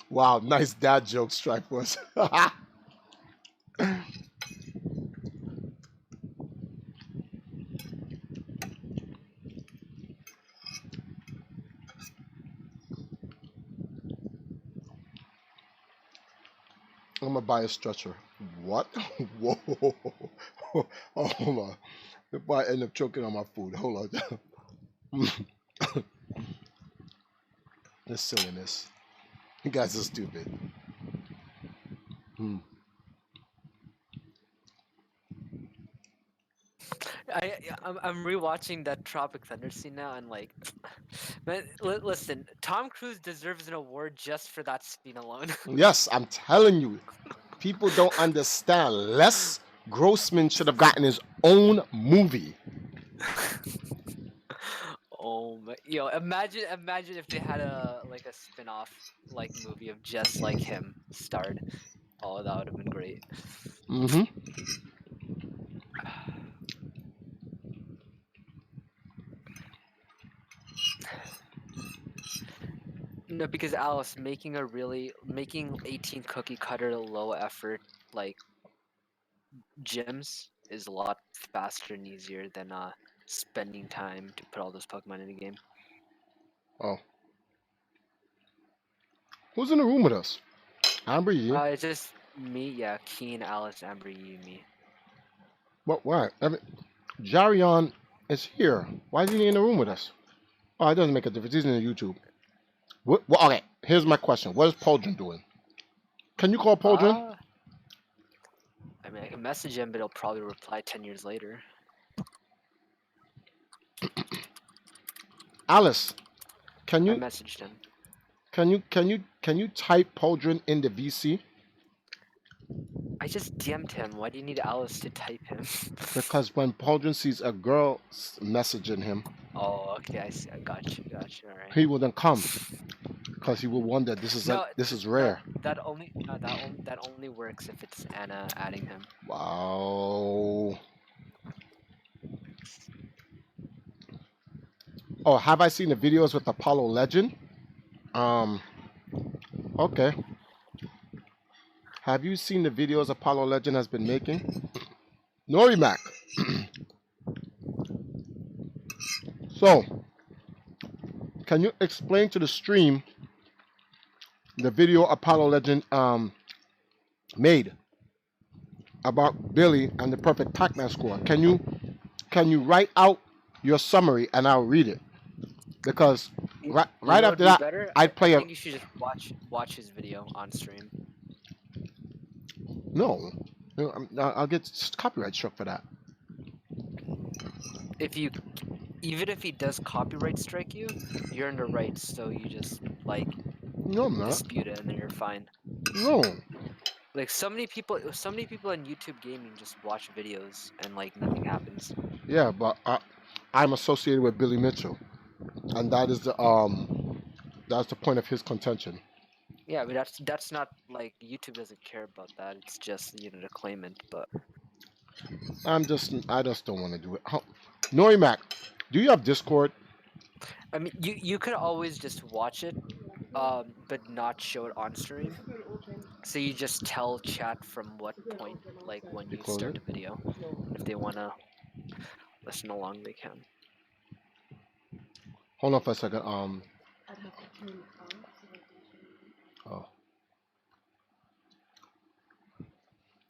Wow, nice dad joke, Strike Force. I'm gonna buy a stretcher. What? Whoa. Oh, hold on. If I end up choking on my food, hold on. This silliness. You guys are stupid. Hmm. I'm rewatching that Tropic Thunder scene now, and like, man, listen, Tom Cruise deserves an award just for that scene alone. Yes, I'm telling you. People don't understand. Les Grossman should have gotten his own movie. Oh my, yo, imagine if they had a like a spin-off like movie of just like him starred. Oh, that would have been great. Mm-hmm. No, because Alice making 18 cookie cutter low effort like gyms is a lot faster and easier than spending time to put all those Pokemon in the game. Oh. Who's in the room with us? Amber, you? It's just me, yeah, Keen, Alice, Amber, you, me. What? Why? Jarion is here. Why is he in the room with us? Oh, it doesn't make a difference. He's in the YouTube. Okay, here's my question. What is Poldrin doing? Can you call Poldrin? I mean, I can message him, but he'll probably reply 10 years later. Alice, can I you messaged him. can you type Poldrin in the VC? I just DM'd him. Why do you need Alice to type him? Because when Poldrin sees a girl messaging him, Oh, okay, I see. I got you. All right. he will then come. Because he will wonder this is rare. That only works if it's Anna adding him. Wow. Oh, have I seen the videos with Apollo Legend? Okay. Have you seen the videos Apollo Legend has been making? Norimac. So, can you explain to the stream the video Apollo Legend made about Billy and the perfect Pac-Man score? Can you write out your summary and I'll read it? Because right after that, I'd play I think you should just watch his video on stream. No, I'll get copyright struck for that. Even if he does copyright strike you, you're in the right. So you just like no, I'm not. Dispute it, and then you're fine. No. Like so many people on YouTube gaming just watch videos and like nothing happens. Yeah, but I'm associated with Billy Mitchell, and that's the point of his contention. Yeah, but that's not like YouTube doesn't care about that. It's just the claimant. But I just don't want to do it. Norimac, do you have Discord? I mean, you could always just watch it, but not show it on stream. So you just tell chat from what point, like when you start a video. If they wanna listen along, they can. Hold on for a second. Oh.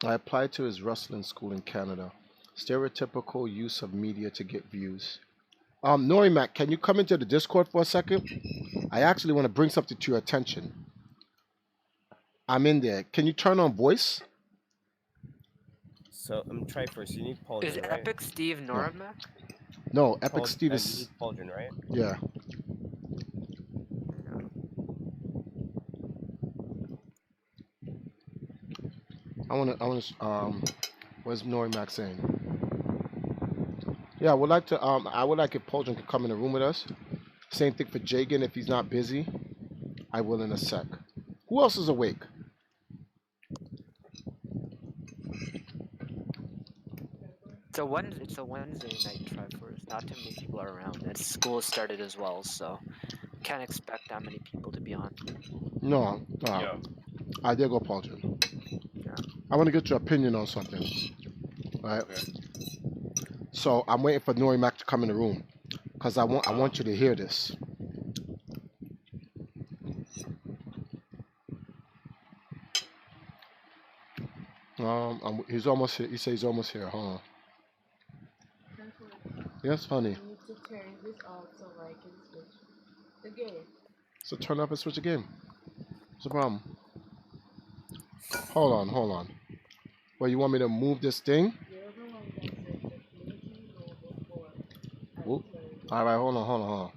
I applied to his wrestling school in Canada. Stereotypical use of media to get views. Norimac, can you come into the Discord for a second? I actually want to bring something to your attention. I'm in there. Can you turn on voice? So try first. You need Poldrin, Is right? Epic Steve Norimac? No, Epic Steve is. You need Poldrin, right? Yeah. I wanna. What's Norimac saying? Yeah, I would like if Poldrin could come in the room with us. Same thing for Jagan if he's not busy. I will in a sec. Who else is awake? It's a Wednesday night Triforce. Not too many people are around. And school started as well, so can't expect that many people to be on. No. I did go Poldrin. Yeah. I want to get your opinion on something. All right. Okay. So I'm waiting for Nori Mac to come in the room because I want you to hear this. He's almost here. He says he's almost here. Hold on. Yes, honey. I need to turn this off so I can switch the game. So turn up and switch the game. What's the problem? Hold on. Well, you want me to move this thing? You're the one that said that making know before I Whoop. turn. All right, hold on.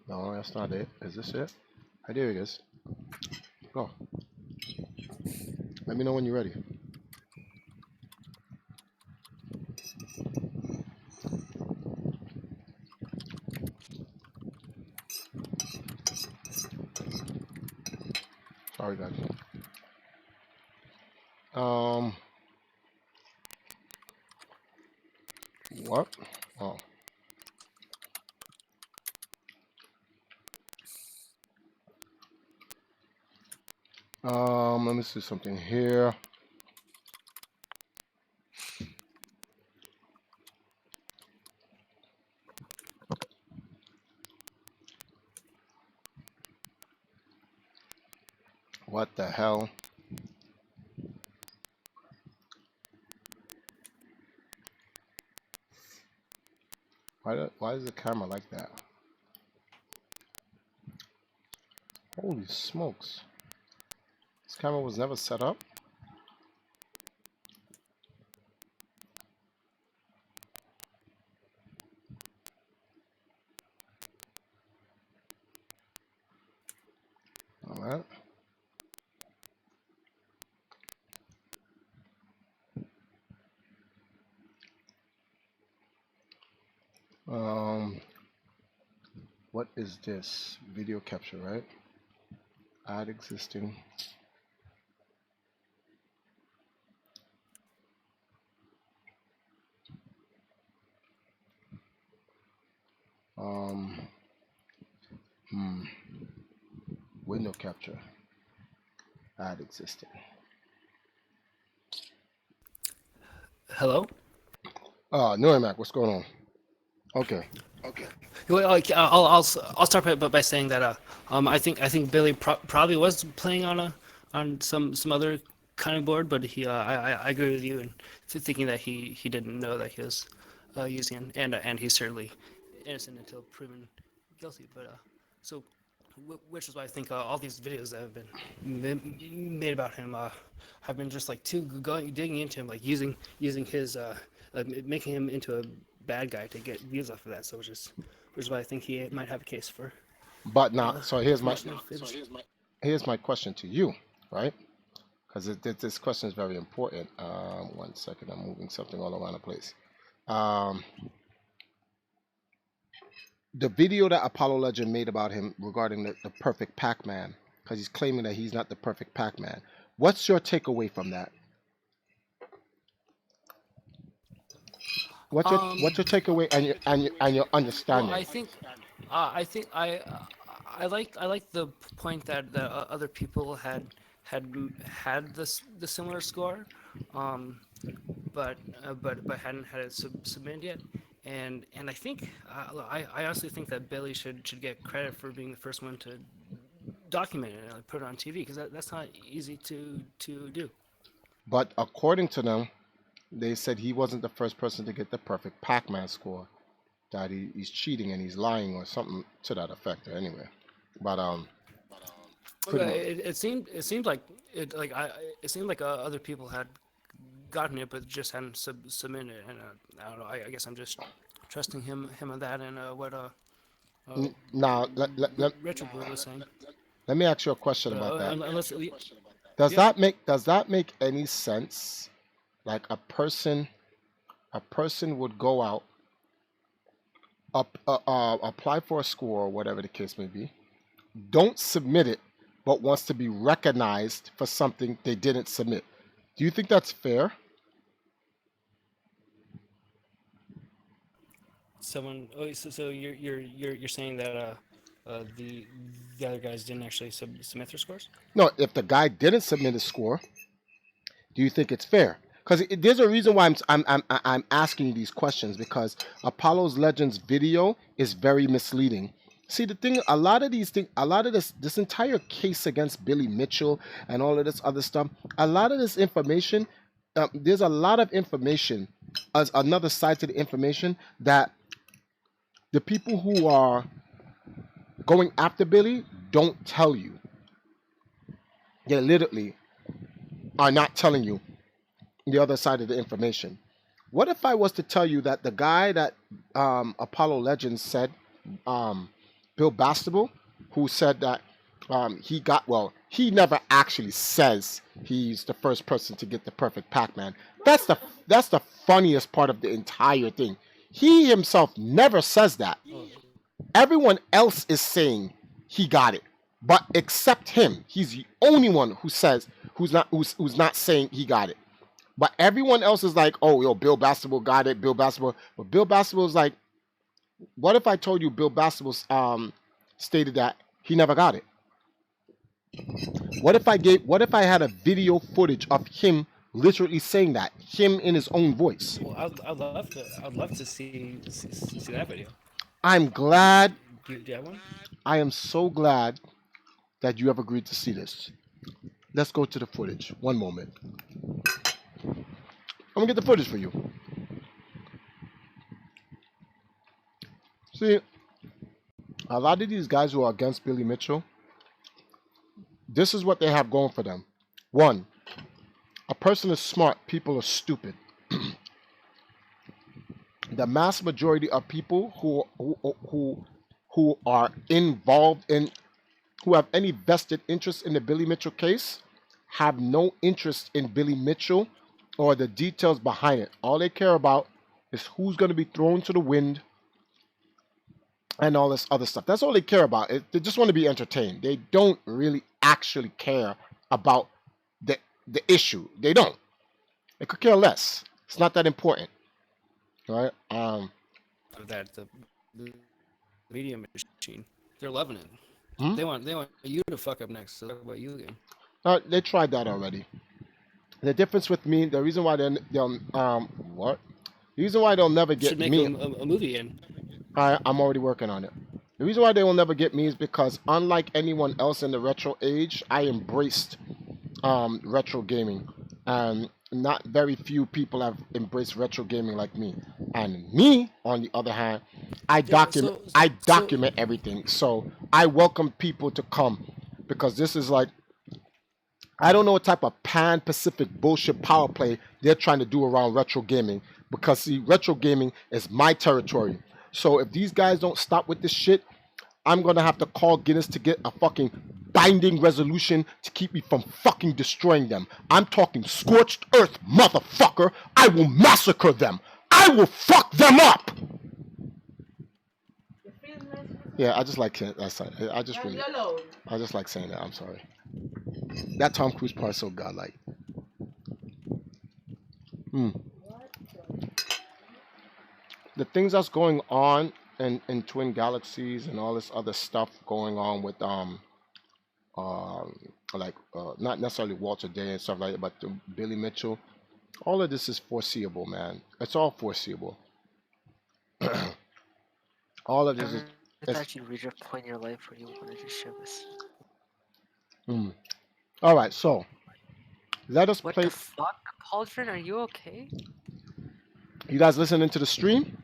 No, that's not it. Is this it? Oh, there it is. Go. Let me know when you're ready. Sorry, guys. What? Oh. Let me see something here. What the hell? Why is the camera like that? Holy smokes. This camera was never set up? Alright. What is this? Video capture, right? Add existing. Window capture. Add existing. Hello? Norimac, what's going on? Okay. Well, I'll start by saying that I think Billy probably was playing on some other kind of board, but I agree with you in thinking that he didn't know that he was using it, and he's certainly innocent until proven guilty. But so which is why I think all these videos that have been made about him have been just like digging into him, like using his making him into a bad guy to get views off of that. So which is why I think he might have a case for. But now, so here's my defamation of here's my question to you, right? Because this question is very important. 1 second, I'm moving something all around the place. The video that Apollo Legend made about him regarding the perfect Pac-Man, because he's claiming that he's not the perfect Pac-Man. What's your takeaway from that? What's your takeaway and your understanding? Well, I think I like the point that other people had the similar score, but hadn't had it submitted yet. And I think I honestly think that Billy should get credit for being the first one to document it and put it on TV, because that's not easy to do. But according to them, they said he wasn't the first person to get the perfect Pac-Man score. That he's cheating and he's lying or something to that effect. Anyway, but it seemed like other people had gotten it, but just hadn't submitted it. And I don't know. I guess I'm just trusting him on that, and what now Richard was saying. Let me ask you a question about that. Unless, Does that make any sense? Like a person would go out, apply for a score or whatever the case may be, don't submit it, but wants to be recognized for something they didn't submit. Do you think that's fair? Someone. Oh, so you're saying that the other guys didn't actually submit their scores? No, if the guy didn't submit his score Do you think it's fair? Because there's a reason why I'm asking you these questions, because Apollo's Legends video is very misleading. See, the thing, a lot of these things, a lot of this entire case against Billy Mitchell and all of this other stuff, a lot of this information, there's a lot of information as another side to the information that the people who are going after Billy don't tell you. They literally are not telling you the other side of the information. What if I was to tell you that the guy that Apollo Legends said, Bill Bastable, who said that he got, well, he never actually says he's the first person to get the perfect Pac-Man. That's the funniest part of the entire thing. He himself never says that. Everyone else is saying he got it, but except him, he's the only one who says who's not saying he got it. But everyone else is like, oh, yo, Bill Bastable got it, Bill Bastable. But Bill Bastable is like, what if I told you Bill Bastable stated that he never got it? What if I had a video footage of him literally saying that, him in his own voice? Well, I'd love to see that video. I'm glad. Do you have one? I am so glad that you have agreed to see this. Let's go to the footage. One moment. I'm gonna get the footage for you. See, a lot of these guys who are against Billy Mitchell, this is what they have going for them. One, a person is smart, people are stupid. The mass majority of people who are involved in, who have any vested interest in the Billy Mitchell case, have no interest in Billy Mitchell or the details behind it. All they care about is who's going to be thrown to the wind and all this other stuff. That's all they care about. They just want to be entertained. They don't really actually care about the issue. They don't. They could care less. It's not that important. Right? That the media machine, they're loving it. Hmm? They want you to fuck up next. So talk about you again. They tried that already. The difference with me, the reason why they'll what? The reason why they'll never get Should make me. a movie in. I'm already working on it. The reason why they will never get me is because, unlike anyone else in the retro age, I embraced retro gaming, and not very few people have embraced retro gaming like me. And me, on the other hand, I document everything. So I welcome people to come, because this is like, I don't know what type of pan-Pacific bullshit power play they're trying to do around retro gaming, because see, retro gaming is my territory. So if these guys don't stop with this shit, I'm gonna have to call Guinness to get a fucking binding resolution to keep me from fucking destroying them. I'm talking scorched earth, motherfucker. I will massacre them. I will fuck them up. Yeah, I just like that. I just like saying that. I'm sorry. That Tom Cruise part is so godlike. The things that's going on in Twin Galaxies and all this other stuff going on with not necessarily Walter Day and stuff like that, but Billy Mitchell, all of this is foreseeable, man. It's all foreseeable. All of this is. I thought you'd reach a point in your life where you wanted to share this. All right, so let us What play. the fuck, Pauldron? Are you okay? You guys listening to the stream?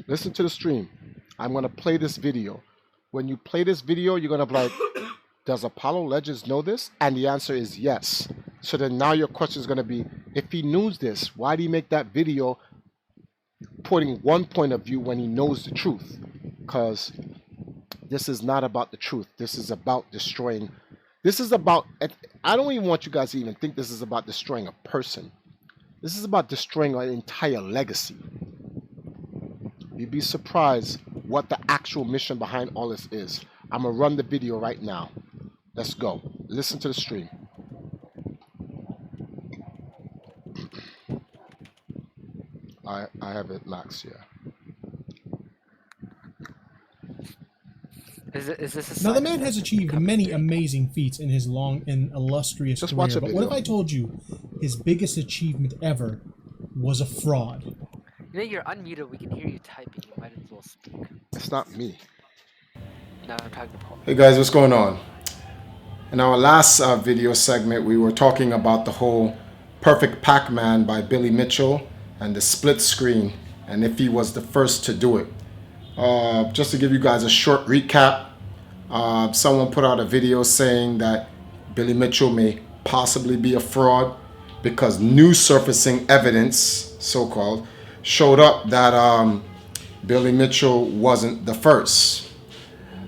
Listen to the stream. I'm going to play this video. When you play this video, you're going to be like, does Apollo Legends know this? And the answer is yes. So then now your question is going to be, if he knows this, why did he make that video putting one point of view when he knows the truth? Because this is not about the truth. This is about destroying. This is about, I don't even want you guys to even think this is about destroying a person. This is about destroying an entire legacy. You'd be surprised what the actual mission behind all this is. I'm going to run the video right now. Let's go. Listen to the stream. I have it max here. Is this a Now, the sign man of has that achieved coming many through? amazing feats in his long and illustrious Just watch career. a But what if video. I told you his biggest achievement ever was a fraud. You know, you're unmuted. We can hear you typing. You might as well speak. It's not me. No, I'm talking to Paul. Hey guys, what's going on? In our last video segment, we were talking about the whole Perfect Pac-Man by Billy Mitchell and the split screen, and if he was the first to do it. Just to give you guys a short recap, someone put out a video saying that Billy Mitchell may possibly be a fraud because new surfacing evidence, so-called, showed up that Billy Mitchell wasn't the first.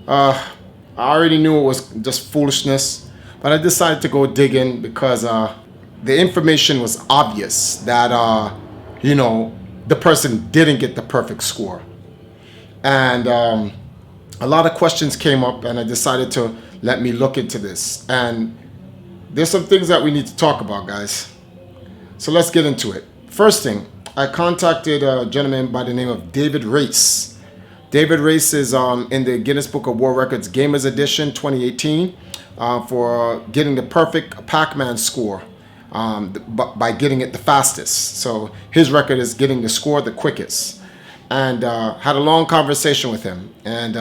I already knew it was just foolishness, but I decided to go digging because the information was obvious that, you know, the person didn't get the perfect score. And a lot of questions came up, and I decided to let me look into this. And there's some things that we need to talk about, guys. So let's get into it. First thing, I contacted a gentleman by the name of David Race. David Race is in the Guinness Book of World Records Gamers Edition 2018 for getting the perfect Pac-Man score by getting it the fastest. So his record is getting the score the quickest. And had a long conversation with him. And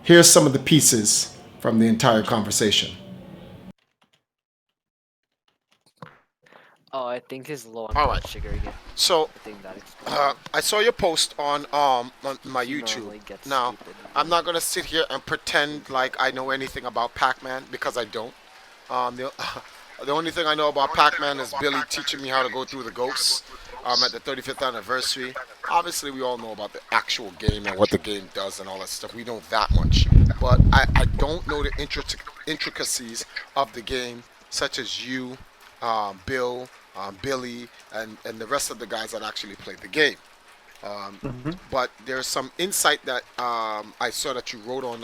here's some of the pieces from the entire conversation. Oh, I think he's low on All blood right. sugar again. So I think that explains I saw your post on my He YouTube. normally gets Now, stupid. I'm not gonna sit here and pretend like I know anything about Pac-Man because I don't. The only thing I know about Pac-Man is Billy teaching me how to go through the ghosts at the 35th anniversary. Obviously, we all know about the actual game and what the game does and all that stuff. We know that much, but I don't know the intricacies of the game, such as you, Bill, Billy, and the rest of the guys that actually played the game. But there's some insight that I saw that you wrote on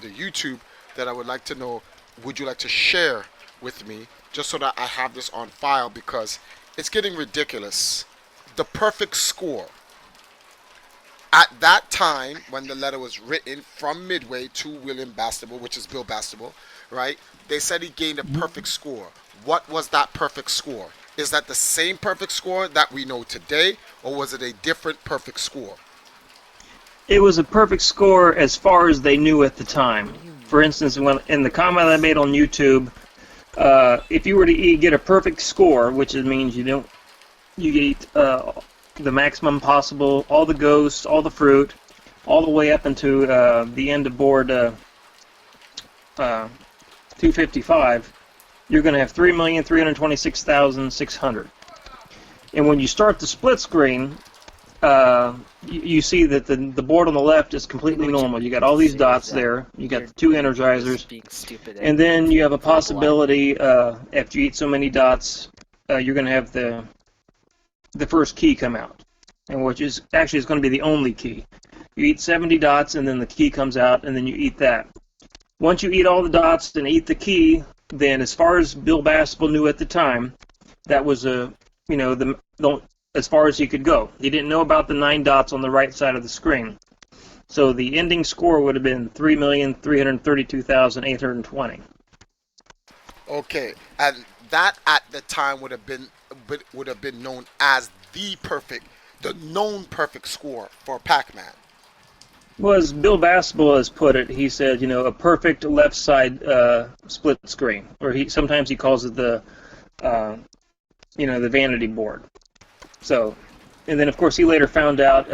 the YouTube that I would like to know. Would you like to share with me, just so that I have this on file, because it's getting ridiculous. The perfect score. At that time, when the letter was written from Midway to William Bastable, which is Bill Bastable, right? They said he gained a perfect score. What was that perfect score? Is that the same perfect score that we know today, or was it a different perfect score? It was a perfect score as far as they knew at the time. For instance, when in the comment I made on YouTube, if you were to get a perfect score, which means you eat the maximum possible, all the ghosts, all the fruit, all the way up into the end of board 255, you're going to have 3,326,600. And when you start the split screen, you see that the board on the left is completely normal. You got all these dots there. You got the two energizers. And then you have a possibility, after you eat so many dots, you're going to have the first key come out, and which is actually is going to be the only key. You eat 70 dots, and then the key comes out, and then you eat that. Once you eat all the dots and eat the key, then as far as Bill Bastable knew at the time, that was as far as he could go. He didn't know about the 9 dots on the right side of the screen. So the ending score would have been 3,332,820. Okay, and that at the time would have been known as the known perfect score for Pac-Man. Well, as Bill Bastable has put it, he said, a perfect left side split screen, or sometimes he calls it the vanity board. So, and then of course he later found out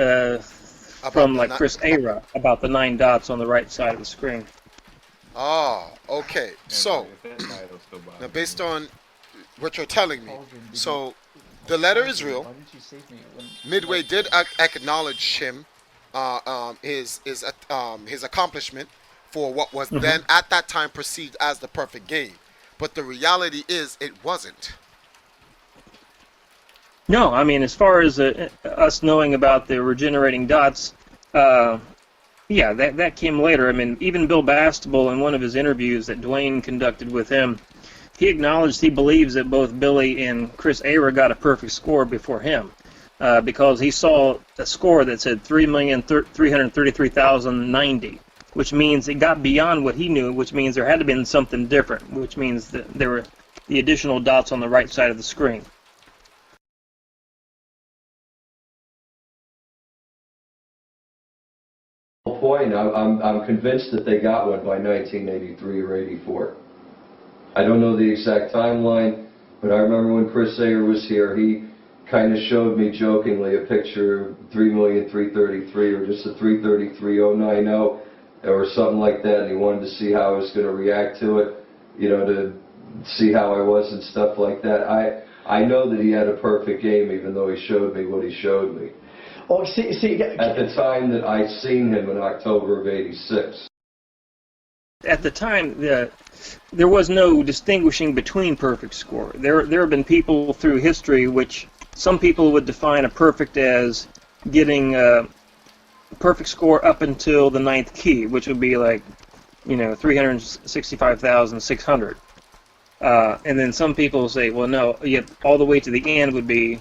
from Chris Ara about the 9 dots on the right side of the screen. Oh, okay. So, now based on what you're telling me, so the letter is real. Midway did acknowledge him, his accomplishment for what was then at that time perceived as the perfect game. But the reality is, it wasn't. No, I mean, as far as us knowing about the regenerating dots, that came later. I mean, even Bill Bastable, in one of his interviews that Dwayne conducted with him, he acknowledged he believes that both Billy and Chris Ara got a perfect score before him, because he saw a score that said 3,333,090, which means it got beyond what he knew, which means there had to have been something different, which means that there were the additional dots on the right side of the screen. point, I'm convinced that they got one by 1983 or 84. I don't know the exact timeline, but I remember when Chris Sayer was here, he kind of showed me jokingly a picture of 3,333 or just a 333,090 or something like that, and he wanted to see how I was going to react to it, you know, to see how I was and stuff like that. I know that he had a perfect game, even though he showed me what he showed me. Oh, see, at the time that I seen him in October of '86. At the time, there was no distinguishing between perfect score. There have been people through history which some people would define a perfect as getting a perfect score up until the 9th key, which would be like, you know, 365,600. And then some people say, well, no, all the way to the end would be,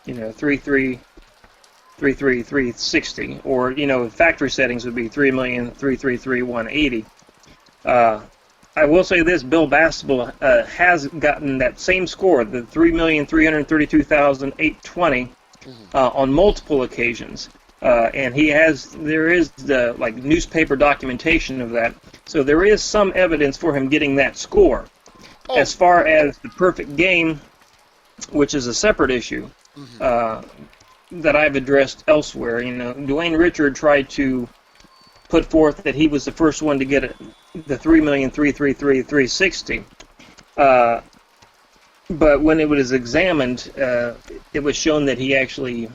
you know, 360, or, you know, factory settings would be 3,333,180. I will say this: Bill Bastable has gotten that same score, the 3,332,820, on multiple occasions, and there is the newspaper documentation of that. So there is some evidence for him getting that score. Oh. As far as the perfect game, which is a separate issue that I've addressed elsewhere, you know, Dwayne Richard tried to put forth that he was the first one to get the 3,333,360. But when it was examined, it was shown that he actually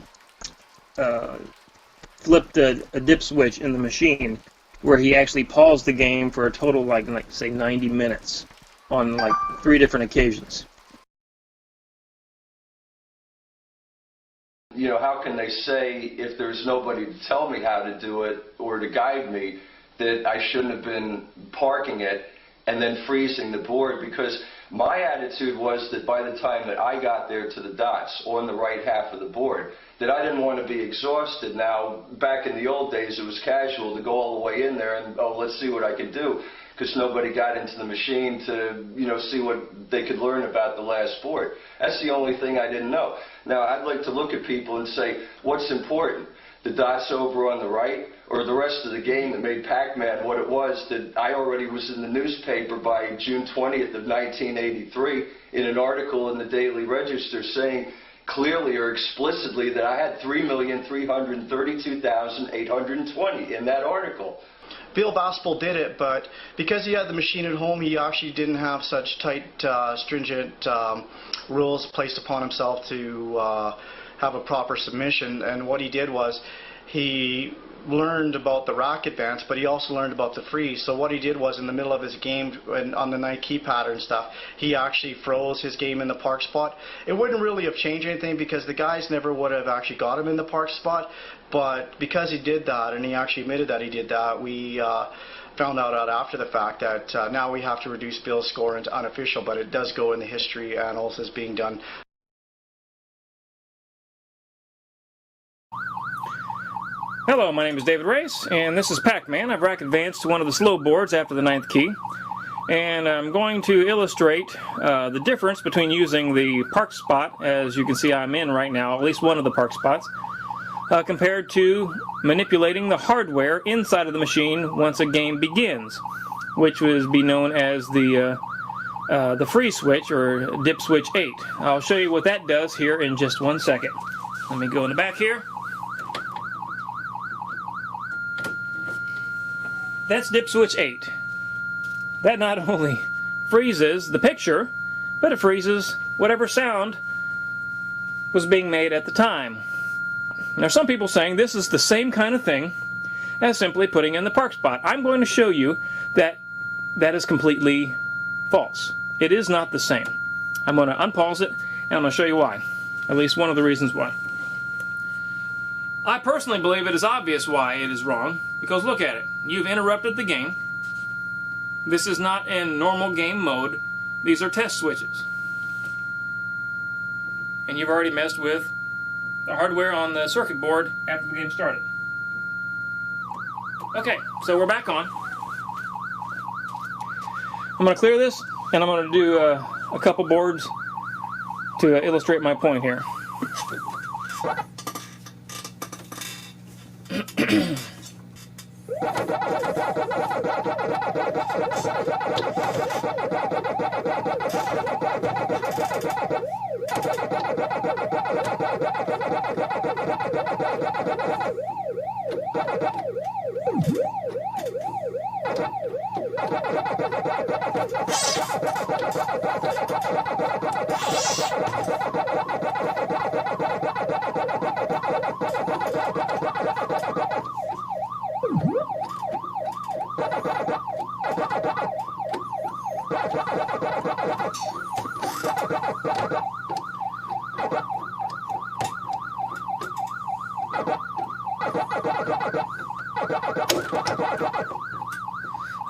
flipped a dip switch in the machine, where he actually paused the game for a total like say 90 minutes on 3 different occasions. You know, how can they say, if there's nobody to tell me how to do it or to guide me, that I shouldn't have been parking it and then freezing the board? Because my attitude was that by the time that I got there to the dots on the right half of the board, that I didn't want to be exhausted. Now, back in the old days, it was casual to go all the way in there and, oh, let's see what I can do, because nobody got into the machine to, you know, see what they could learn about the last board. That's the only thing I didn't know. Now, I'd like to look at people and say, what's important? The dots over on the right, or the rest of the game that made Pac-Man what it was, that I already was in the newspaper by June 20th of 1983 in an article in the Daily Register saying clearly or explicitly that I had 3,332,820 in that article. Bill Bastable did it, but because he had the machine at home, he actually didn't have such tight, stringent rules placed upon himself to have a proper submission. And what he did was he learned about the rack advance, but he also learned about the freeze. So what he did was, in the middle of his game, and on the 9 key pattern stuff, he actually froze his game in the park spot. It wouldn't really have changed anything because the guys never would have actually got him in the park spot, but because he did that, and he actually admitted that he did that, we found out after the fact that now we have to reduce Bill's score into unofficial, but it does go in the history annals as being done. Hello, my name is David Race, and this is Pac-Man. I've rack advanced to one of the slow boards after the 9th key, and I'm going to illustrate the difference between using the park spot, as you can see I'm in right now, at least one of the park spots, compared to manipulating the hardware inside of the machine once a game begins, which would be known as the freeze switch, or dip switch 8. I'll show you what that does here in just 1 second. Let me go in the back here. That's dip switch 8. That not only freezes the picture, but it freezes whatever sound was being made at the time. Now, some people saying this is the same kind of thing as simply putting in the park spot. I'm going to show you that that is completely false. It is not the same. I'm going to unpause it, and I'm going to show you why. At least one of the reasons why. I personally believe it is obvious why it is wrong, because look at it. You've interrupted the game. This is not in normal game mode. These are test switches. And you've already messed with the hardware on the circuit board after the game started. Okay, so we're back on. I'm going to clear this, and I'm going to do a couple boards to illustrate my point here.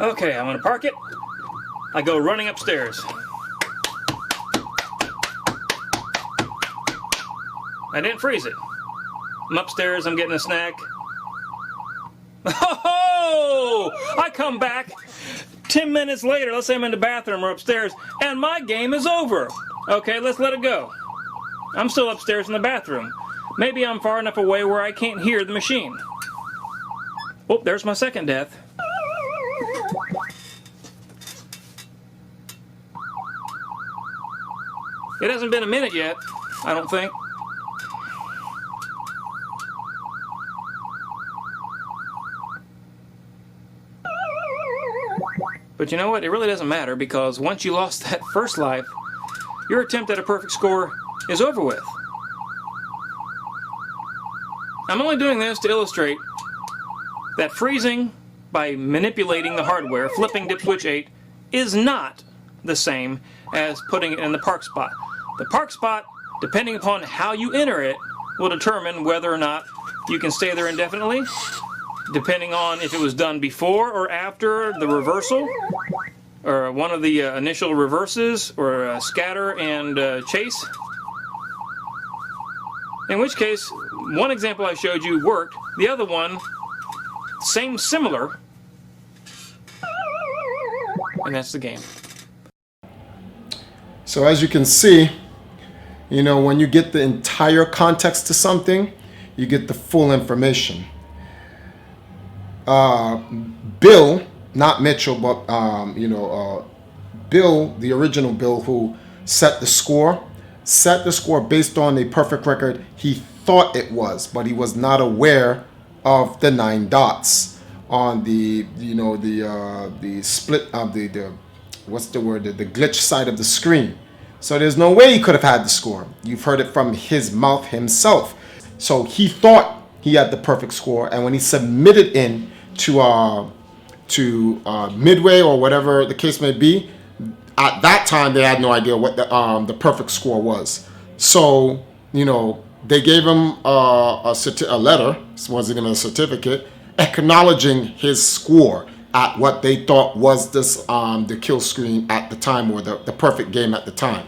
Okay, I'm gonna park it. I go running upstairs. I didn't freeze it. I'm upstairs, I'm getting a snack. Oh! I come back 10 minutes later, let's say I'm in the bathroom or upstairs, and my game is over. Okay, let's let it go. I'm still upstairs in the bathroom. Maybe I'm far enough away where I can't hear the machine. Oh, there's my second death. It hasn't been a minute yet, I don't think. But you know what? It really doesn't matter, because once you lost that first life, your attempt at a perfect score is over with. I'm only doing this to illustrate that freezing by manipulating the hardware, flipping dip switch 8, is not the same as putting it in the park spot. The park spot, depending upon how you enter it, will determine whether or not you can stay there indefinitely, depending on if it was done before or after the reversal, or one of the initial reverses, or scatter and chase. In which case, one example I showed you worked, the other one, similar, and that's the game. So as you can see, you know, when you get the entire context to something, you get the full information. Bill, not Mitchell, but Bill, the original Bill who set the score based on a perfect record he thought it was, but he was not aware of the 9 dots on the split of the glitch side of the screen. So there's no way he could have had the score. You've heard it from his mouth himself. So he thought he had the perfect score, and when he submitted in to Midway or whatever the case may be, at that time they had no idea what the perfect score was. So they gave him a letter, it wasn't even a certificate, acknowledging his score at what they thought was the kill screen at the time, or the perfect game at the time.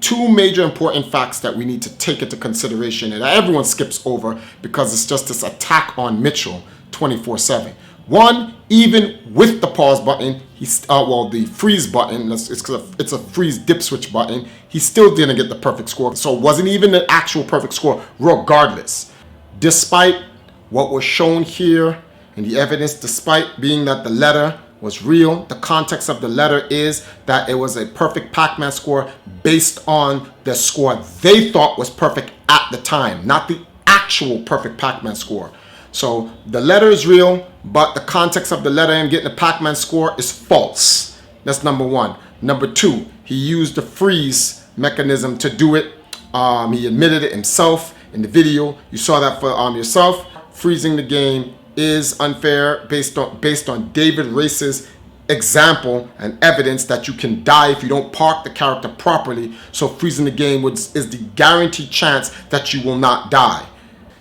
2 major important facts that we need to take into consideration, and everyone skips over because it's just this attack on Mitchell 24/7. One, even with the pause button, the freeze button, it's a freeze dip switch button, he still didn't get the perfect score. So it wasn't even the actual perfect score regardless. Despite what was shown here and the evidence, despite being that the letter was real, the context of the letter is that it was a perfect Pac-Man score based on the score they thought was perfect at the time, not the actual perfect Pac-Man score. So the letter is real, but the context of the letter and getting the Pac-Man score is false. That's number 1. Number 2, he used the freeze mechanism to do it. He admitted it himself in the video. You saw that for yourself. Freezing the game is unfair based on David Race's example and evidence that you can die if you don't park the character properly. So freezing the game is the guaranteed chance that you will not die.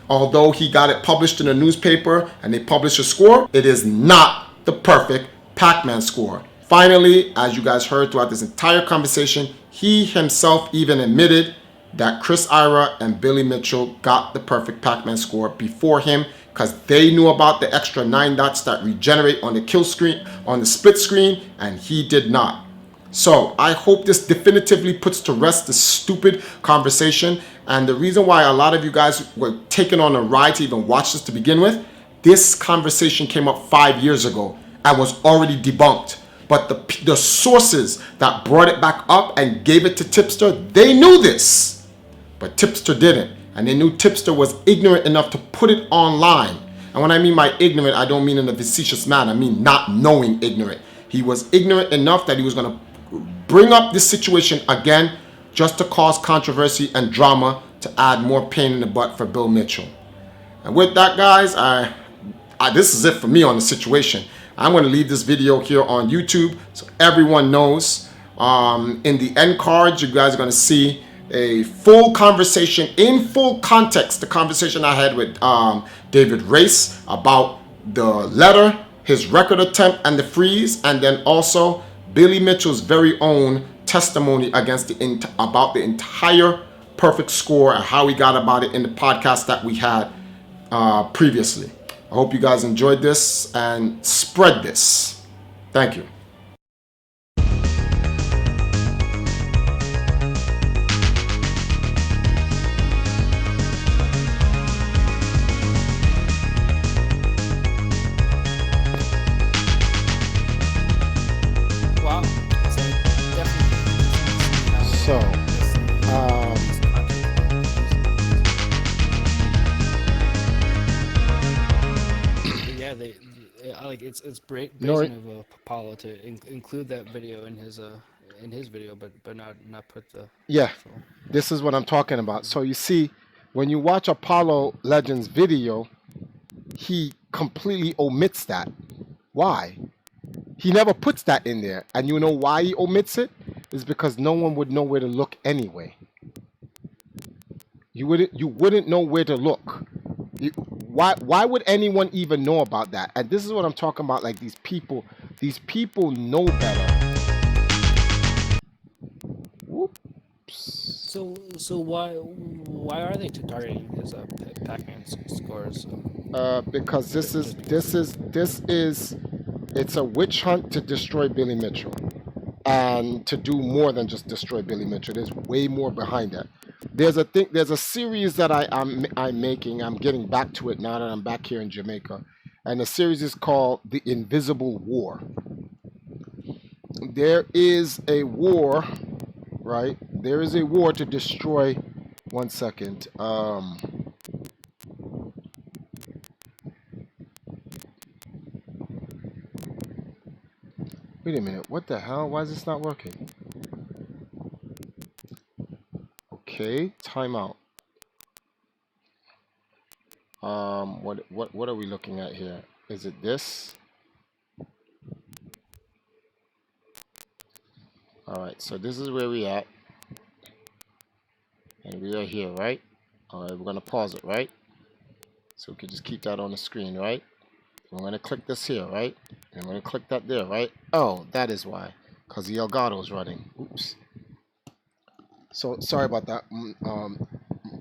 Although he got it published in a newspaper and they published a score, it is not the perfect Pac-Man score. Finally, as you guys heard throughout this entire conversation, he himself even admitted that Chris Ira and Billy Mitchell got the perfect Pac-Man score before him, because they knew about the extra 9 dots that regenerate on the kill screen, on the split screen, and he did not. So I hope this definitively puts to rest this stupid conversation. And the reason why a lot of you guys were taken on a ride to even watch this to begin with, this conversation came up 5 years ago and was already debunked. But the sources that brought it back up and gave it to Tipster, they knew this. But Tipster didn't. And they knew Tipster was ignorant enough to put it online. And when I mean by ignorant, I don't mean in a facetious manner. I mean not knowing ignorant. He was ignorant enough that he was going to bring up this situation again just to cause controversy and drama to add more pain in the butt for Bill Mitchell. And with that, guys, this is it for me on the situation. I'm going to leave this video here on YouTube so everyone knows. In the end cards, you guys are going to see a full conversation in full context. The conversation I had with David Race about the letter, his record attempt, and the freeze, and then also Billy Mitchell's very own testimony against about the entire perfect score and how he got about it in the podcast that we had previously. I hope you guys enjoyed this and spread this. Thank you. Wow. So, yeah, like it's brazen No, of Apollo to include that video in his video, but not put the yeah, actual. this is what I'm talking about. So you see, when you watch Apollo Legends video, he completely omits that. Why? He never puts that in there. And you know why he omits it? Is because no one would know where to look anyway. You wouldn't know where to look. Why would anyone even know about that? And this is what I'm talking about. Like these people know better. So why are they targeting his Pac-Man scores? Because this is it's a witch hunt to destroy Billy Mitchell, and to do more than just destroy Billy Mitchell. There's way more behind that. There's a series that I'm making. I'm getting back to it now that I'm back here in Jamaica, and the series is called The Invisible War. There is a war, right? There is a war to destroy. One second. Wait a minute. What the hell? Why is this not working? Okay, timeout. What are we looking at here? Is it this? All right, so this is where we at, and we are here, right? All right, we're gonna pause it, right? So we can just keep that on the screen, right? We're gonna click this here, right? And we're gonna click that there, right? Oh, that is why, because the Elgato is running. Oops. So sorry about that,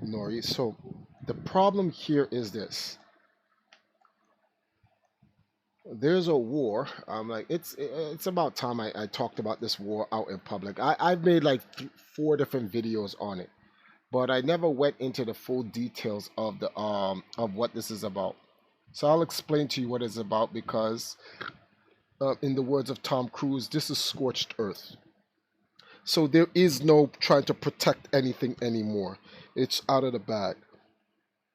Nori. So the problem here is this. There's a war. I'm like, it's about time I talked about this war out in public. I've made like 4 different videos on it, but I never went into the full details of the of what this is about. So I'll explain to you what it's about, because in the words of Tom Cruise, this is scorched earth. So there is no trying to protect anything anymore. It's out of the bag.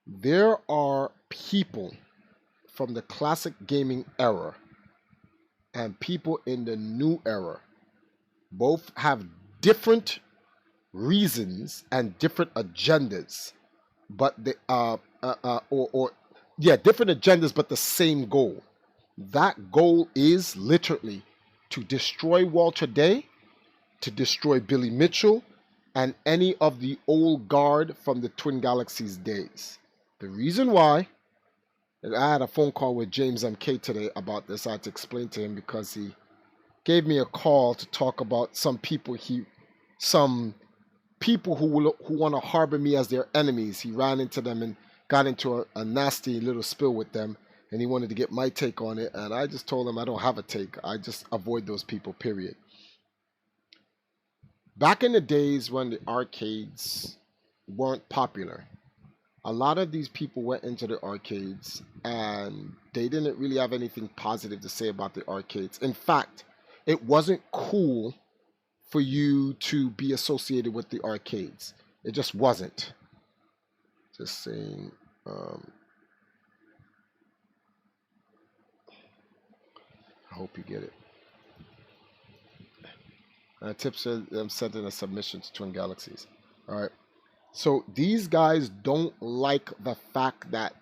There are people from the classic gaming era and people in the new era. Both have different reasons and different agendas, but they different agendas, but the same goal. That goal is literally to destroy Walter Day, to destroy Billy Mitchell, and any of the old guard from the Twin Galaxies days. The reason why, I had a phone call with James MK today about this. I had to explain to him because he gave me a call to talk about some people who want to harbor me as their enemies. He ran into them and got into a nasty little spill with them, and he wanted to get my take on it, and I just told him I don't have a take. I just avoid those people, period. Back in the days when the arcades weren't popular, a lot of these people went into the arcades and they didn't really have anything positive to say about the arcades. In fact, it wasn't cool for you to be associated with the arcades. It just wasn't. Just saying. I hope you get it. Tip said I'm sending a submission to Twin Galaxies. All right. So these guys don't like the fact that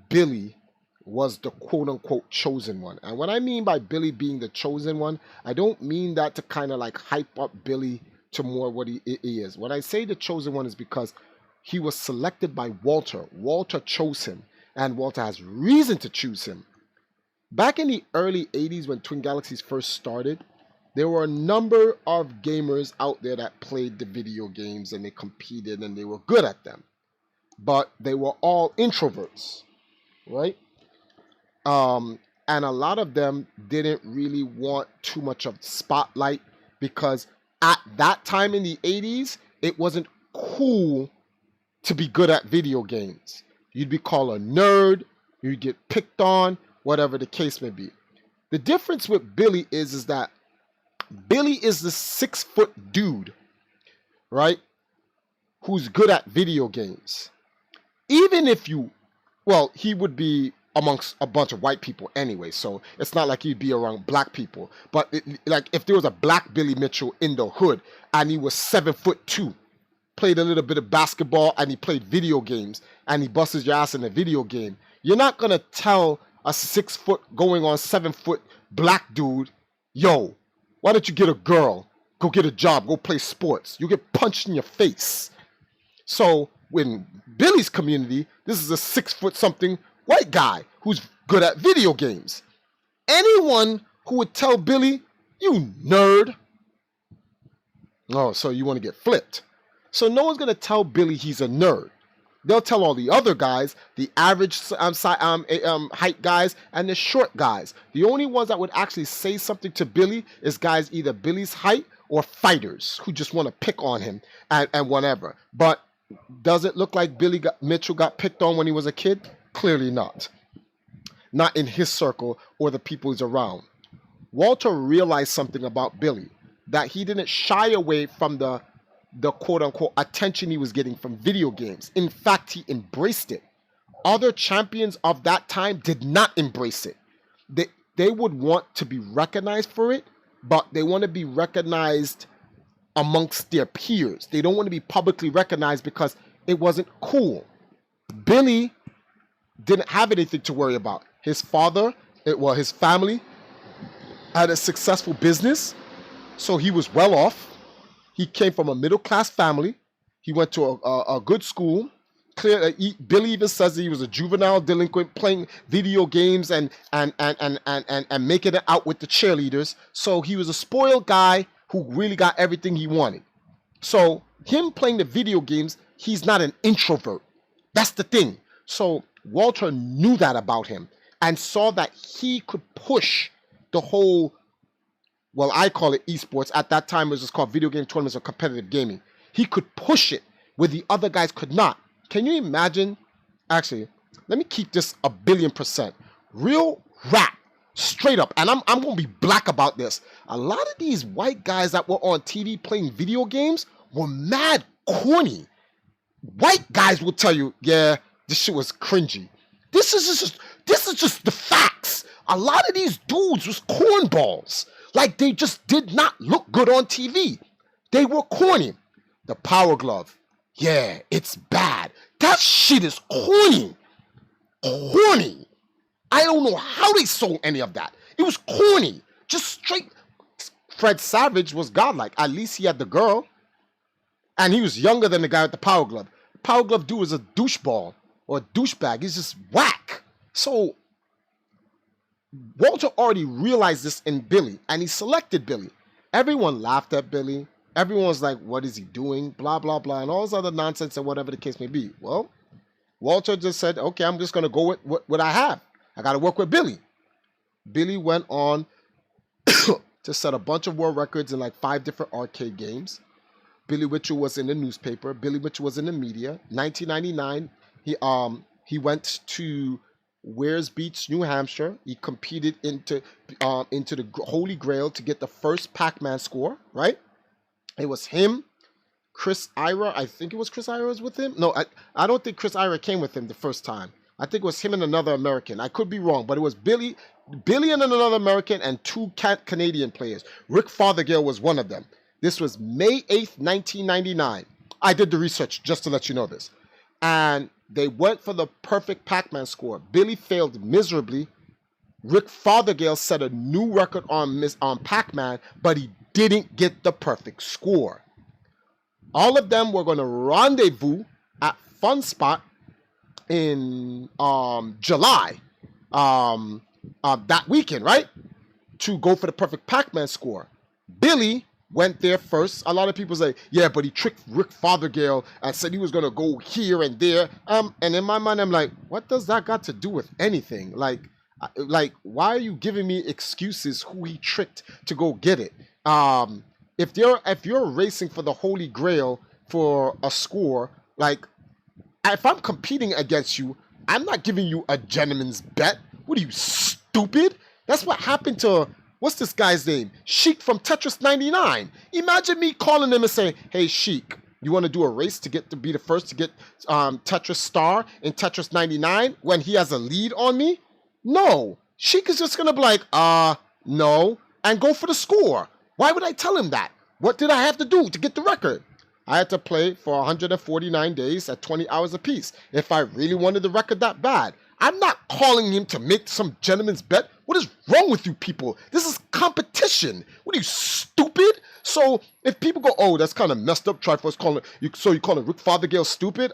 Billy was the quote-unquote chosen one. And what I mean by Billy being the chosen one, I don't mean that to kind of like hype up Billy to more what he is. When I say the chosen one is because he was selected by Walter. Walter chose him, and Walter has reason to choose him. Back in the early 80s when Twin Galaxies first started, there were a number of gamers out there that played the video games and they competed and they were good at them. But they were all introverts, right? And a lot of them didn't really want too much of the spotlight because at that time in the 80s, it wasn't cool to be good at video games. You'd be called a nerd, you'd get picked on, whatever the case may be. The difference with Billy is that Billy is the 6-foot dude, right? Who's good at video games. Even if you, well, he would be amongst a bunch of white people anyway, so it's not like he'd be around black people. But like if there was a black Billy Mitchell in the hood and he was 7'2", played a little bit of basketball and he played video games and he busts your ass in a video game, you're not gonna tell a 6-foot going on 7-foot black dude, yo, why don't you get a girl, go get a job, go play sports? You get punched in your face. So in Billy's community, this is a 6-foot something white guy who's good at video games. Anyone who would tell Billy, you nerd. Oh, so you want to get flipped. So no one's going to tell Billy he's a nerd. They'll tell all the other guys, the average height guys and the short guys. The only ones that would actually say something to Billy is guys either Billy's height or fighters who just want to pick on him and whatever. But does it look like Billy Mitchell got picked on when he was a kid? Clearly not. Not in his circle or the people he's around. Walter realized something about Billy, that he didn't shy away from the quote-unquote attention he was getting from video games. In fact, he embraced it. Other champions of that time did not embrace it. They would want to be recognized for it, but they want to be recognized amongst their peers. They don't want to be publicly recognized because it wasn't cool. Billy didn't have anything to worry about. His father, his family had a successful business, so he was well off. He came from a middle-class family. He went to a good school. Billy even says that he was a juvenile delinquent playing video games and making it out with the cheerleaders. So he was a spoiled guy who really got everything he wanted. So him playing the video games, he's not an introvert. That's the thing. So Walter knew that about him and saw that he could push the whole, well, I call it esports. At that time, it was just called video game tournaments or competitive gaming. He could push it where the other guys could not. Can you imagine? Actually, let me keep this 1,000,000,000%. Real rap, straight up. And I'm going to be black about this. A lot of these white guys that were on TV playing video games were mad corny. White guys will tell you, yeah, this shit was cringy. This is just the facts. A lot of these dudes was cornballs. Like, they just did not look good on TV. They were corny. The Power Glove. Yeah, it's bad. That shit is corny. Corny. I don't know how they sold any of that. It was corny. Just straight. Fred Savage was godlike. At least he had the girl. And he was younger than the guy with the Power Glove. Power Glove dude is a doucheball or a douchebag. He's just whack. So Walter already realized this in Billy, and he selected Billy. Everyone laughed at Billy. Everyone was like, what is he doing? Blah, blah, blah, and all this other nonsense and whatever the case may be. Well, Walter just said, okay, I'm just going to go with what I have. I got to work with Billy. Billy went on to set a bunch of world records in like 5 different arcade games. Billy Mitchell was in the newspaper. Billy Mitchell was in the media. 1999, He went to Wears Beach, New Hampshire. He competed into the Holy Grail to get the first Pac-Man score. Right? It was him, Chris Ira. I think it was Chris Ira was with him. No, I don't think Chris Ira came with him the first time. I think it was him and another American. I could be wrong, but it was Billy and another American and two Canadian players. Rick Fothergill was one of them. This was May 8th, 1999. I did the research just to let you know this. And they went for the perfect Pac-Man score. Billy failed miserably. Rick Fothergill set a new record on Pac-Man, but he didn't get the perfect score. All of them were going to rendezvous at Fun Spot in July that weekend, right? To go for the perfect Pac-Man score. Billy went there first. A lot of people say, yeah, but he tricked Rick Fothergill and said he was going to go here and there. And in my mind, I'm like, what does that got to do with anything? Like, why are you giving me excuses who he tricked to go get it? If you're racing for the Holy Grail for a score, like, if I'm competing against you, I'm not giving you a gentleman's bet. What are you, stupid? That's what happened to, what's this guy's name? Sheik from Tetris 99. Imagine me calling him and saying, hey, Sheik, you want to do a race to be the first to get Tetris star in Tetris 99 when he has a lead on me? No. Sheik is just going to be like, no, and go for the score. Why would I tell him that? What did I have to do to get the record? I had to play for 149 days at 20 hours apiece if I really wanted the record that bad. I'm not calling him to make some gentleman's bet. What is wrong with you people? This is competition. What are you, stupid? So if people go, oh, that's kind of messed up, Triforce calling it, so you calling Rick Fothergill stupid?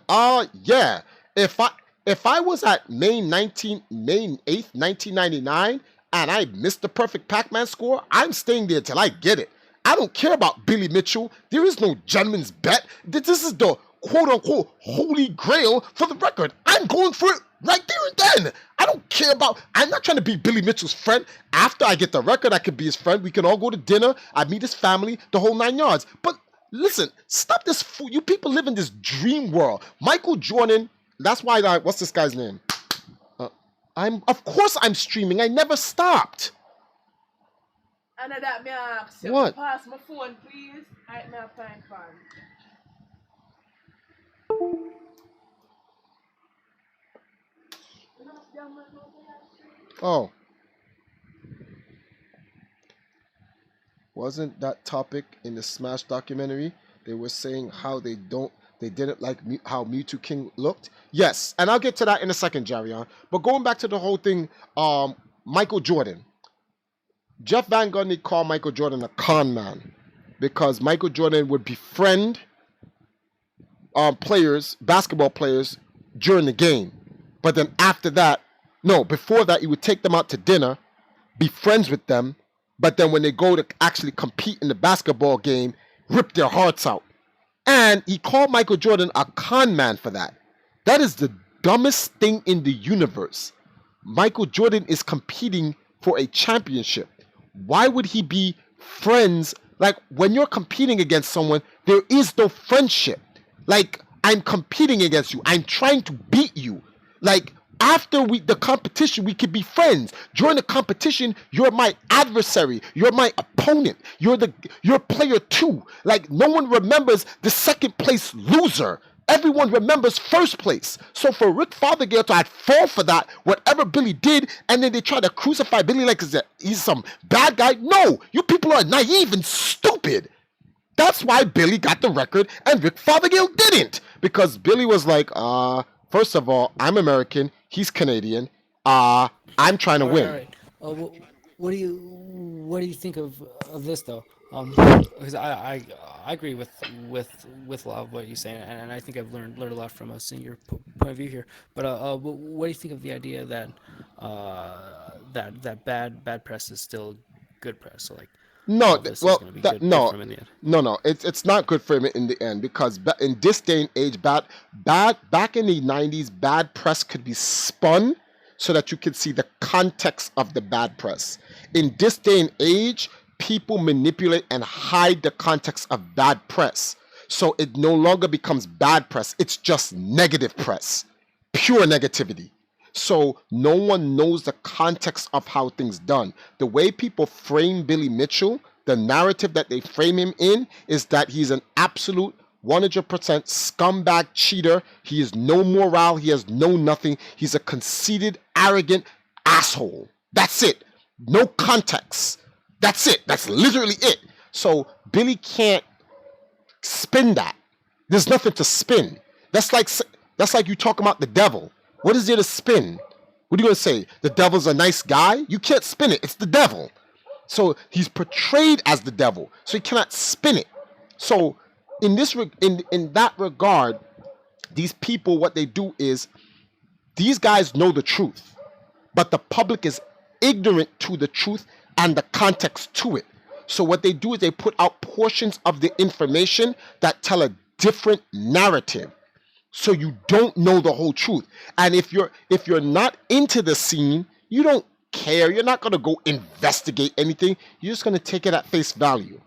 Yeah. If I was at May 8th, 1999, and I missed the perfect Pac-Man score, I'm staying there till I get it. I don't care about Billy Mitchell. There is no gentleman's bet. This is the quote-unquote Holy Grail for the record. I'm going for it right there and then. I don't care about, I'm not trying to be Billy Mitchell's friend. After I get the record, I could be his friend. We can all go to dinner. I meet his family, the whole 9 yards. But listen, stop this fool. You people live in this dream world. Michael Jordan, that's why what's this guy's name? Of course I'm streaming. I never stopped. And that me ask you, what? Pass my phone, please. I may find fun. Oh. Wasn't that topic in the Smash documentary? They were saying how they didn't like how Mewtwo King looked. Yes, and I'll get to that in a second, Jarion. But going back to the whole thing, Michael Jordan. Jeff Van Gundy called Michael Jordan a con man because Michael Jordan would befriend basketball players during the game. But then after that, before that, he would take them out to dinner, be friends with them, but then when they go to actually compete in the basketball game, rip their hearts out. And he called Michael Jordan a con man for that. That is the dumbest thing in the universe. Michael Jordan is competing for a championship. Why would he be friends? Like, when you're competing against someone, there is no friendship. Like, I'm competing against you. I'm trying to beat you. Like, after the competition, we could be friends. During the competition, you're my adversary. You're my opponent. You're player 2. Like, no one remembers the second place loser. Everyone remembers first place. So for Rick Fothergill to fall for that, whatever Billy did, and then they try to crucify Billy like he's some bad guy. No, you people are naive and stupid. That's why Billy got the record and Rick Fothergill didn't. Because Billy was like, first of all, I'm American. He's Canadian. I'm trying to win. All right. What do you think of this though? Because I agree with a lot of what you're saying, and I think I've learned a lot from seeing your point of view here. But what do you think of the idea that that bad press is still good press? So like, no, well, no, it's not good for him in the end because in this day and age, back in the 90s, bad press could be spun so that you could see the context of the bad press. In this day and age, people manipulate and hide the context of bad press. So it no longer becomes bad press. It's just negative press. pure negativity. So no one knows the context of how things done. The way people frame Billy Mitchell, the narrative that they frame him in is that he's an absolute 100% scumbag cheater. He has no morale. He has no nothing. He's a conceited, arrogant asshole. That's it. No context. That's it. That's literally it. So Billy can't spin that. There's nothing to spin. That's like you talking about the devil. What is there to spin? What are you going to say? The devil's a nice guy? You can't spin it. It's the devil. So he's portrayed as the devil. So he cannot spin it. So in that regard, these people, what they do is these guys know the truth, but the public is ignorant to the truth and the context to it. So what they do is they put out portions of the information that tell a different narrative. So you don't know the whole truth. And if you're not into the scene, you don't care. You're not going to go investigate anything. You're just going to take it at face value.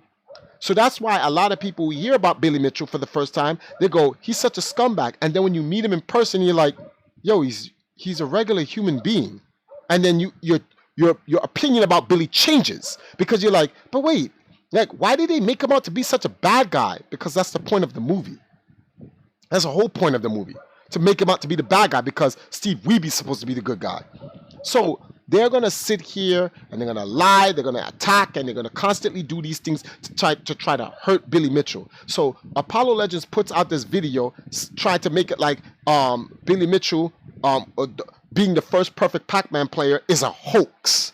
So that's why a lot of people who hear about Billy Mitchell for the first time, they go, he's such a scumbag. And then when you meet him in person, you're like, yo, he's a regular human being. And then your opinion about Billy changes because you're like, but wait, like, why did they make him out to be such a bad guy? Because that's the point of the movie. That's the whole point of the movie, to make him out to be the bad guy because Steve Weeby's supposed to be the good guy. So they're going to sit here and they're going to lie, they're going to attack, and they're going to constantly do these things to try to hurt Billy Mitchell. So Apollo Legends puts out this video trying to make it like Billy Mitchell being the first perfect Pac-Man player is a hoax.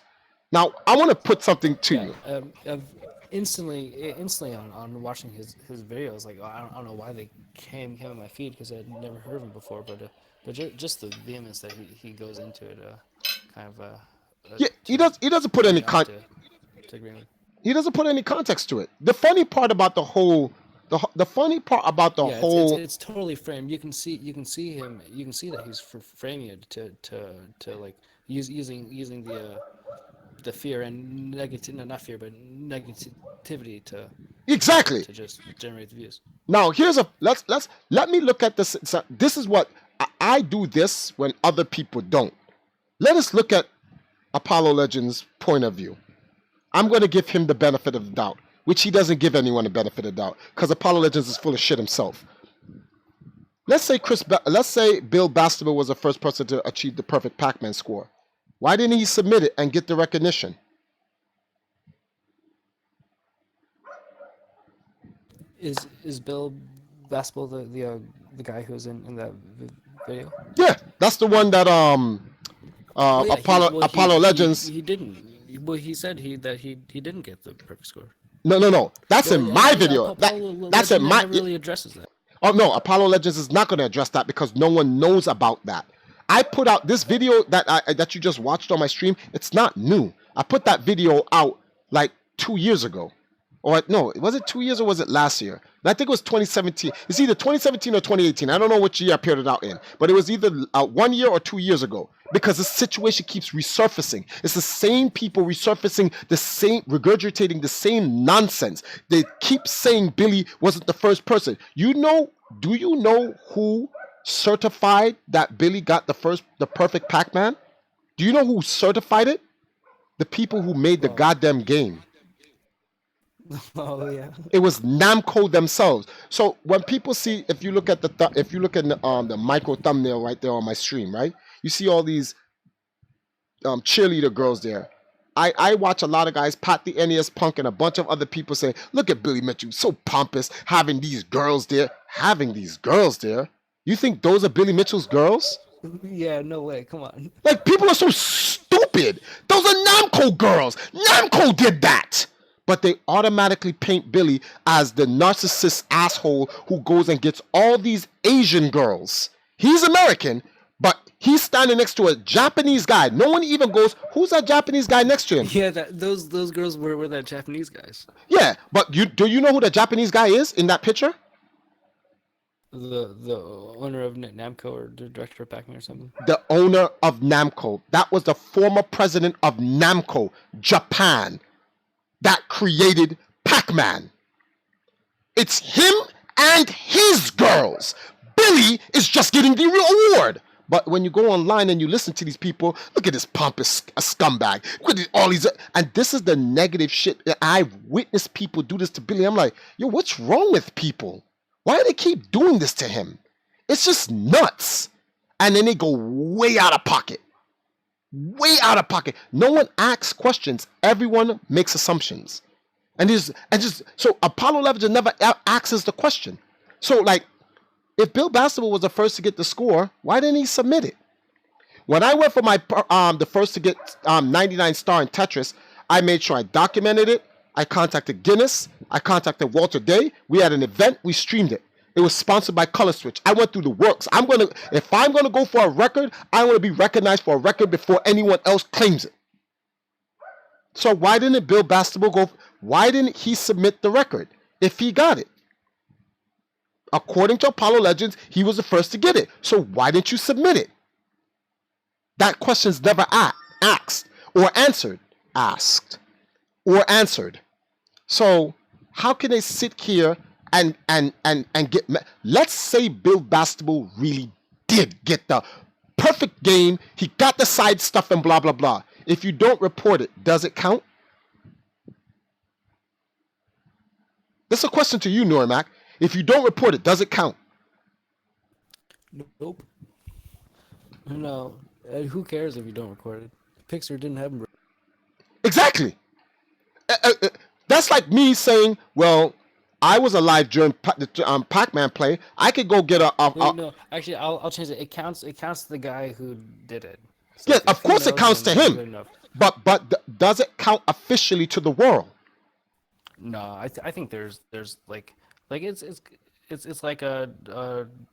Now, I want to put something to you. Instantly on watching his videos, like I don't know why they came on my feed because I'd never heard of him before, but just the vehemence that he goes into it, he doesn't put any he doesn't put any context to it. The funny part about the whole it's totally framed. You can see him. You can see that he's framing it to like using the fear and not fear, but negativity to exactly to just generate the views. Now let me look at this. So this is what I do this when other people don't. Let us look at Apollo Legends' point of view. I'm going to give him the benefit of the doubt, which he doesn't give anyone the benefit of the doubt because Apollo Legends is full of shit himself. Let's say Bill Bastable was the first person to achieve the perfect Pac-Man score. Why didn't he submit it and get the recognition? Is Bill Bastable the guy who's in that video? Yeah, that's the one that Apollo Legends. He didn't. Well, he said that he didn't get the perfect score. No. That's in my video. That's in my. Never really addresses that. Oh no, Apollo Legends is not going to address that because no one knows about that. I put out this video that you just watched on my stream. It's not new. I put that video out like 2 years ago. Or no, was it 2 years or was it last year? I think it was 2017. It's either 2017 or 2018. I don't know which year I put it out in. But it was either 1 year or 2 years ago. Because the situation keeps resurfacing. It's the same people resurfacing regurgitating the same nonsense. They keep saying Billy wasn't the first person. Do you know who certified that Billy got the perfect Pac-Man? Do you know who certified it? The people who made the goddamn game. Oh yeah. It was Namco themselves. So when people see, if you look at the micro thumbnail right there on my stream, right? You see all these cheerleader girls there. I watch a lot of guys, Pat the NES Punk, and a bunch of other people say, "Look at Billy Mitchell, so pompous, having these girls there." Having these girls there. You think those are Billy Mitchell's girls? Yeah, no way. Come on. Like, people are so stupid. Those are Namco girls. Namco did that. But they automatically paint Billy as the narcissist asshole who goes and gets all these Asian girls. He's American, but he's standing next to a Japanese guy. No one even goes, who's that Japanese guy next to him? Yeah, those girls were that Japanese guys. Yeah, but do you know who the Japanese guy is in that picture? The owner of Namco or the director of Pac-Man or something? The owner of Namco. That was the former president of Namco, Japan, that created Pac-Man. It's him and his girls. Billy is just getting the reward. But when you go online and you listen to these people, look at this pompous scumbag. Look at all these, and this is the negative shit. I've witnessed people do this to Billy. I'm like, yo, what's wrong with people? Why do they keep doing this to him? It's just nuts. And then they go way out of pocket. Way out of pocket. No one asks questions. Everyone makes assumptions. And just so Apollo Leverage never asks the question. So like, if Bill Bastable was the first to get the score, why didn't he submit it? When I went for my the first to get 99 star in Tetris, I made sure I documented it. I contacted Guinness. I contacted Walter Day. We had an event. We streamed it. It was sponsored by Color Switch. I went through the works. If I'm gonna go for a record, I want to be recognized for a record before anyone else claims it. So why didn't Bill Bastable go? Why didn't he submit the record if he got it? According to Apollo Legends, he was the first to get it. So why didn't you submit it? That question's never asked or answered. Asked or answered. So how can they sit here and get? Let's say Bill Bastable really did get the perfect game. He got the side stuff and blah blah blah. If you don't report it, does it count? This is a question to you, Normac. If you don't report it, does it count? Nope. No. Who cares if you don't record it? Pixar didn't have them. Exactly. That's like me saying, well, I was alive during the Pac-Man play. I could go get No, actually, I'll change it. It counts to the guy who did it. So yeah, of course it counts to him. But does it count officially to the world? No, I think there's like it's like a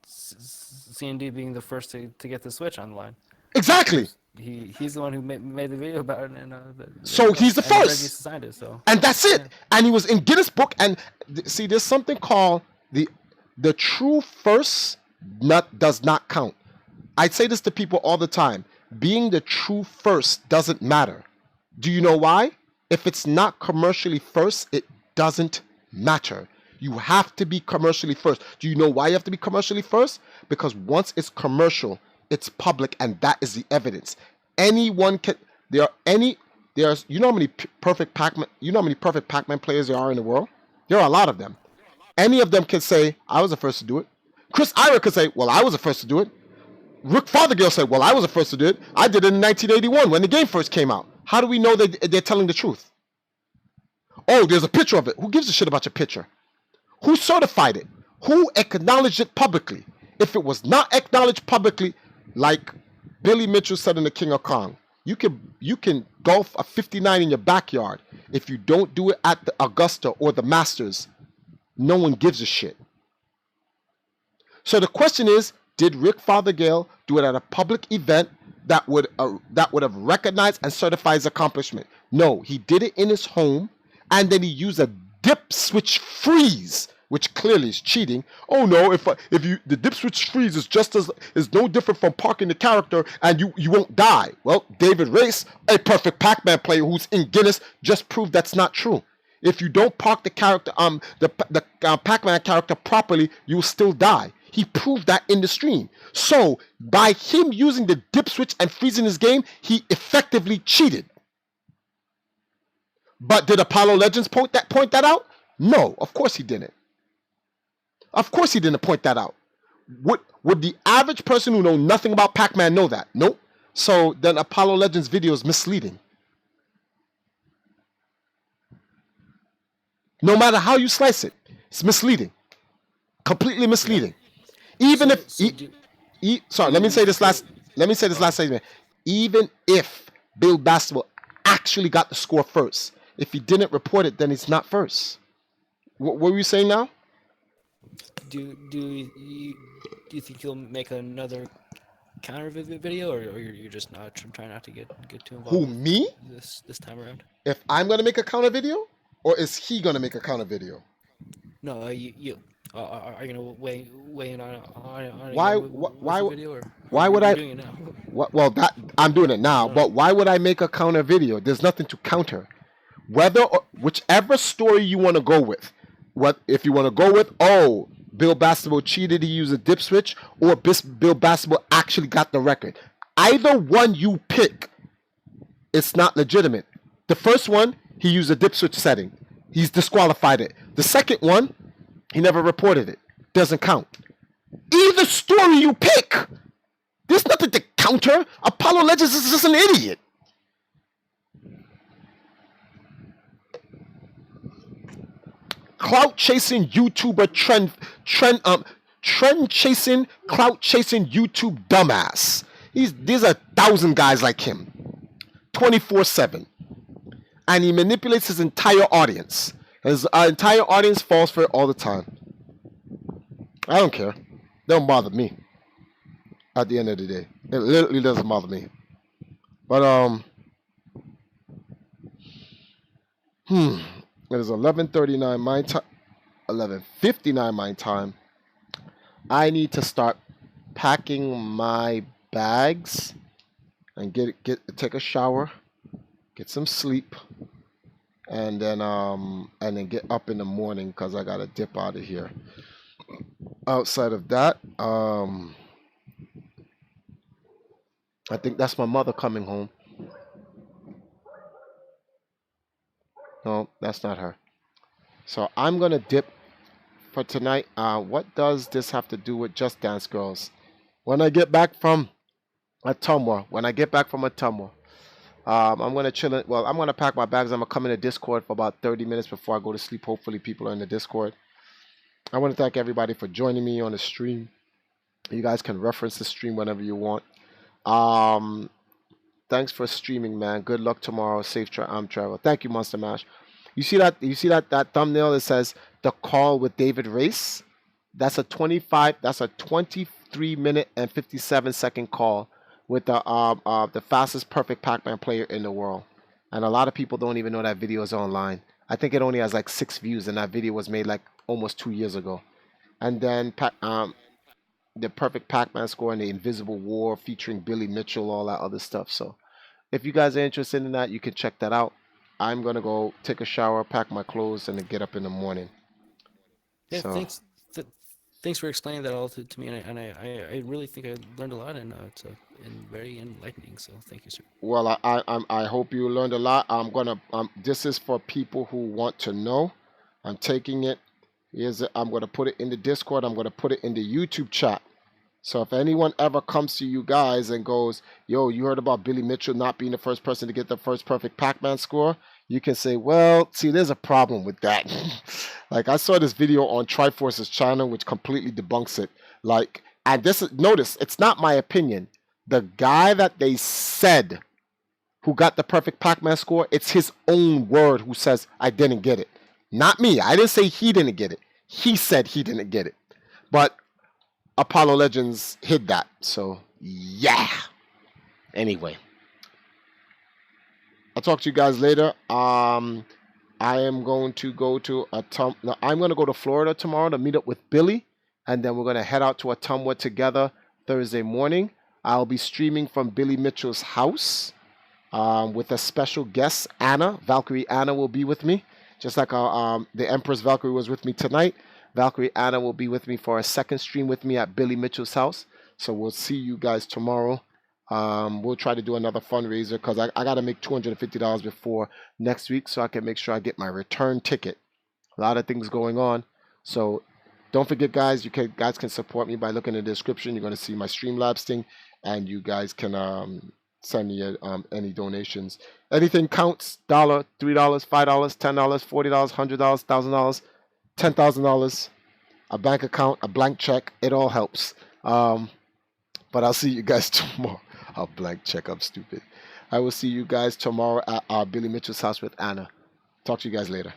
CND being the first to get the Switch online. Exactly. He's the one who made the video about it, and so he's the first. Reggie signed it, so. And that's it. Yeah. And he was in Guinness Book. And see, there's something called the true first does not count. I say this to people all the time. Being the true first doesn't matter. Do you know why? If it's not commercially first, it doesn't matter. You have to be commercially first. Do you know why you have to be commercially first? Because once it's commercial, it's public, and that is the evidence. Anyone can. There's. You know how many perfect Pac-Man. You know how many perfect Pac-Man players there are in the world. There are a lot of them. Any of them can say, "I was the first to do it." Chris Ira could say, "Well, I was the first to do it." Rick Fothergill said, "Well, I was the first to do it. I did it in 1981 when the game first came out." How do we know that they're telling the truth? Oh, there's a picture of it. Who gives a shit about your picture? Who certified it? Who acknowledged it publicly? If it was not acknowledged publicly, like Billy Mitchell said in The King of Kong, you can golf a 59 in your backyard. If you don't do it at the Augusta or the Masters, no one gives a shit. So the question is, did Rick Fothergill do it at a public event that would have recognized and certified his accomplishment? No, he did it in his home, and then he used a dip switch freeze, which clearly is cheating. Oh no, if the dip switch freeze is no different from parking the character and you won't die. Well, David Race, a perfect Pac-Man player who's in Guinness, just proved that's not true. If you don't park the character the Pac-Man character properly, you'll still die. He proved that in the stream. So by him using the dip switch and freezing his game, he effectively cheated. But did Apollo Legends point that out? No, of course he didn't. Of course he didn't point that out. Would the average person who knows nothing about Pac-Man know that? Nope. So then Apollo Legends video is misleading. No matter how you slice it, it's misleading. Completely misleading. Even let me say this last statement. Even if Bill Bastable actually got the score first, if he didn't report it, then it's not first. What were you saying now? Do you think you'll make another counter video, or you're just not trying not to get too involved? Who, me? This time around. If I'm gonna make a counter video, or is he gonna make a counter video? No, you. Are you gonna weigh in on why video, or why would I? Doing it now? Well, that I'm doing it now. But why would I make a counter video? There's nothing to counter. Whichever story you want to go with, if you want to go with, Bill Basketball cheated, he used a dip switch, or Bill Basketball actually got the record. Either one you pick, it's not legitimate. The first one, he used a dip switch setting. He's disqualified it. The second one, he never reported it. Doesn't count. Either story you pick, there's nothing to counter. Apollo Legends is just an idiot. Clout chasing YouTuber trend chasing, clout chasing YouTube dumbass. There's 1,000 guys like him, 24/7, and he manipulates his entire audience. His entire audience falls for it all the time. I don't care. Don't bother me. At the end of the day, it literally doesn't bother me. But it is 11:39 my time, 11:59 my time. I need to start packing my bags and take a shower, get some sleep, and then get up in the morning because I gotta dip out of here. Outside of that, I think that's my mother coming home. No, that's not her. So I'm gonna dip for tonight. What does this have to do with Just Dance Girls? When I get back from Atumwa, I'm gonna chill it. Well, I'm gonna pack my bags. I'm gonna come in the Discord for about 30 minutes before I go to sleep. Hopefully, people are in the Discord. I want to thank everybody for joining me on the stream. You guys can reference the stream whenever you want. Thanks for streaming, man. Good luck tomorrow. Safe travel. Thank you, Monster Mash. You see that? You see that thumbnail that says the call with David Race? That's a 23-minute and 57-second call with the fastest perfect Pac-Man player in the world. And a lot of people don't even know that video is online. I think it only has like 6 views, and that video was made like almost 2 years ago. And then the perfect Pac-Man score and the Invisible War featuring Billy Mitchell, all that other stuff. So if you guys are interested in that, you can check that out. I'm gonna go take a shower, pack my clothes, and then get up in the morning. Yeah, So, thanks for explaining that all to me, and I really think I learned a lot, and it's very enlightening. So thank you, sir. well, I hope you learned a lot. This is for people who want to know. I'm taking it. I'm gonna put it in the Discord. I'm gonna put it in the YouTube chat. So if anyone ever comes to you guys and goes, yo, you heard about Billy Mitchell not being the first person to get the first perfect Pac-Man score, you can say, well, see, there's a problem with that. Like, I saw this video on Triforce's channel, which completely debunks it. Like, and notice, it's not my opinion. The guy that they said who got the perfect Pac-Man score, it's his own word who says, I didn't get it. Not me. I didn't say he didn't get it. He said he didn't get it. But Apollo Legends hid that. So, yeah. Anyway. I'll talk to you guys later. I am going to go to I'm going to go to Florida tomorrow to meet up with Billy. And then we're going to head out to Atumwa together Thursday morning. I'll be streaming from Billy Mitchell's house with a special guest, Anna. Valkyrie Anna will be with me. Just like the Empress Valkyrie was with me tonight. Valkyrie Anna will be with me for a second stream with me at Billy Mitchell's house. So we'll see you guys tomorrow. We'll try to do another fundraiser because I got to make $250 before next week so I can make sure I get my return ticket. A lot of things going on. So don't forget, guys, you guys can support me by looking in the description. You're going to see my Streamlabs thing, and you guys can send me any donations. Anything counts. $1, $3, $5, $10, $40, $100, $1,000, $10,000, a bank account, a blank check. It all helps. But I'll see you guys tomorrow. A blank check. I'm stupid. I will see you guys tomorrow at Billy Mitchell's house with Anna. Talk to you guys later.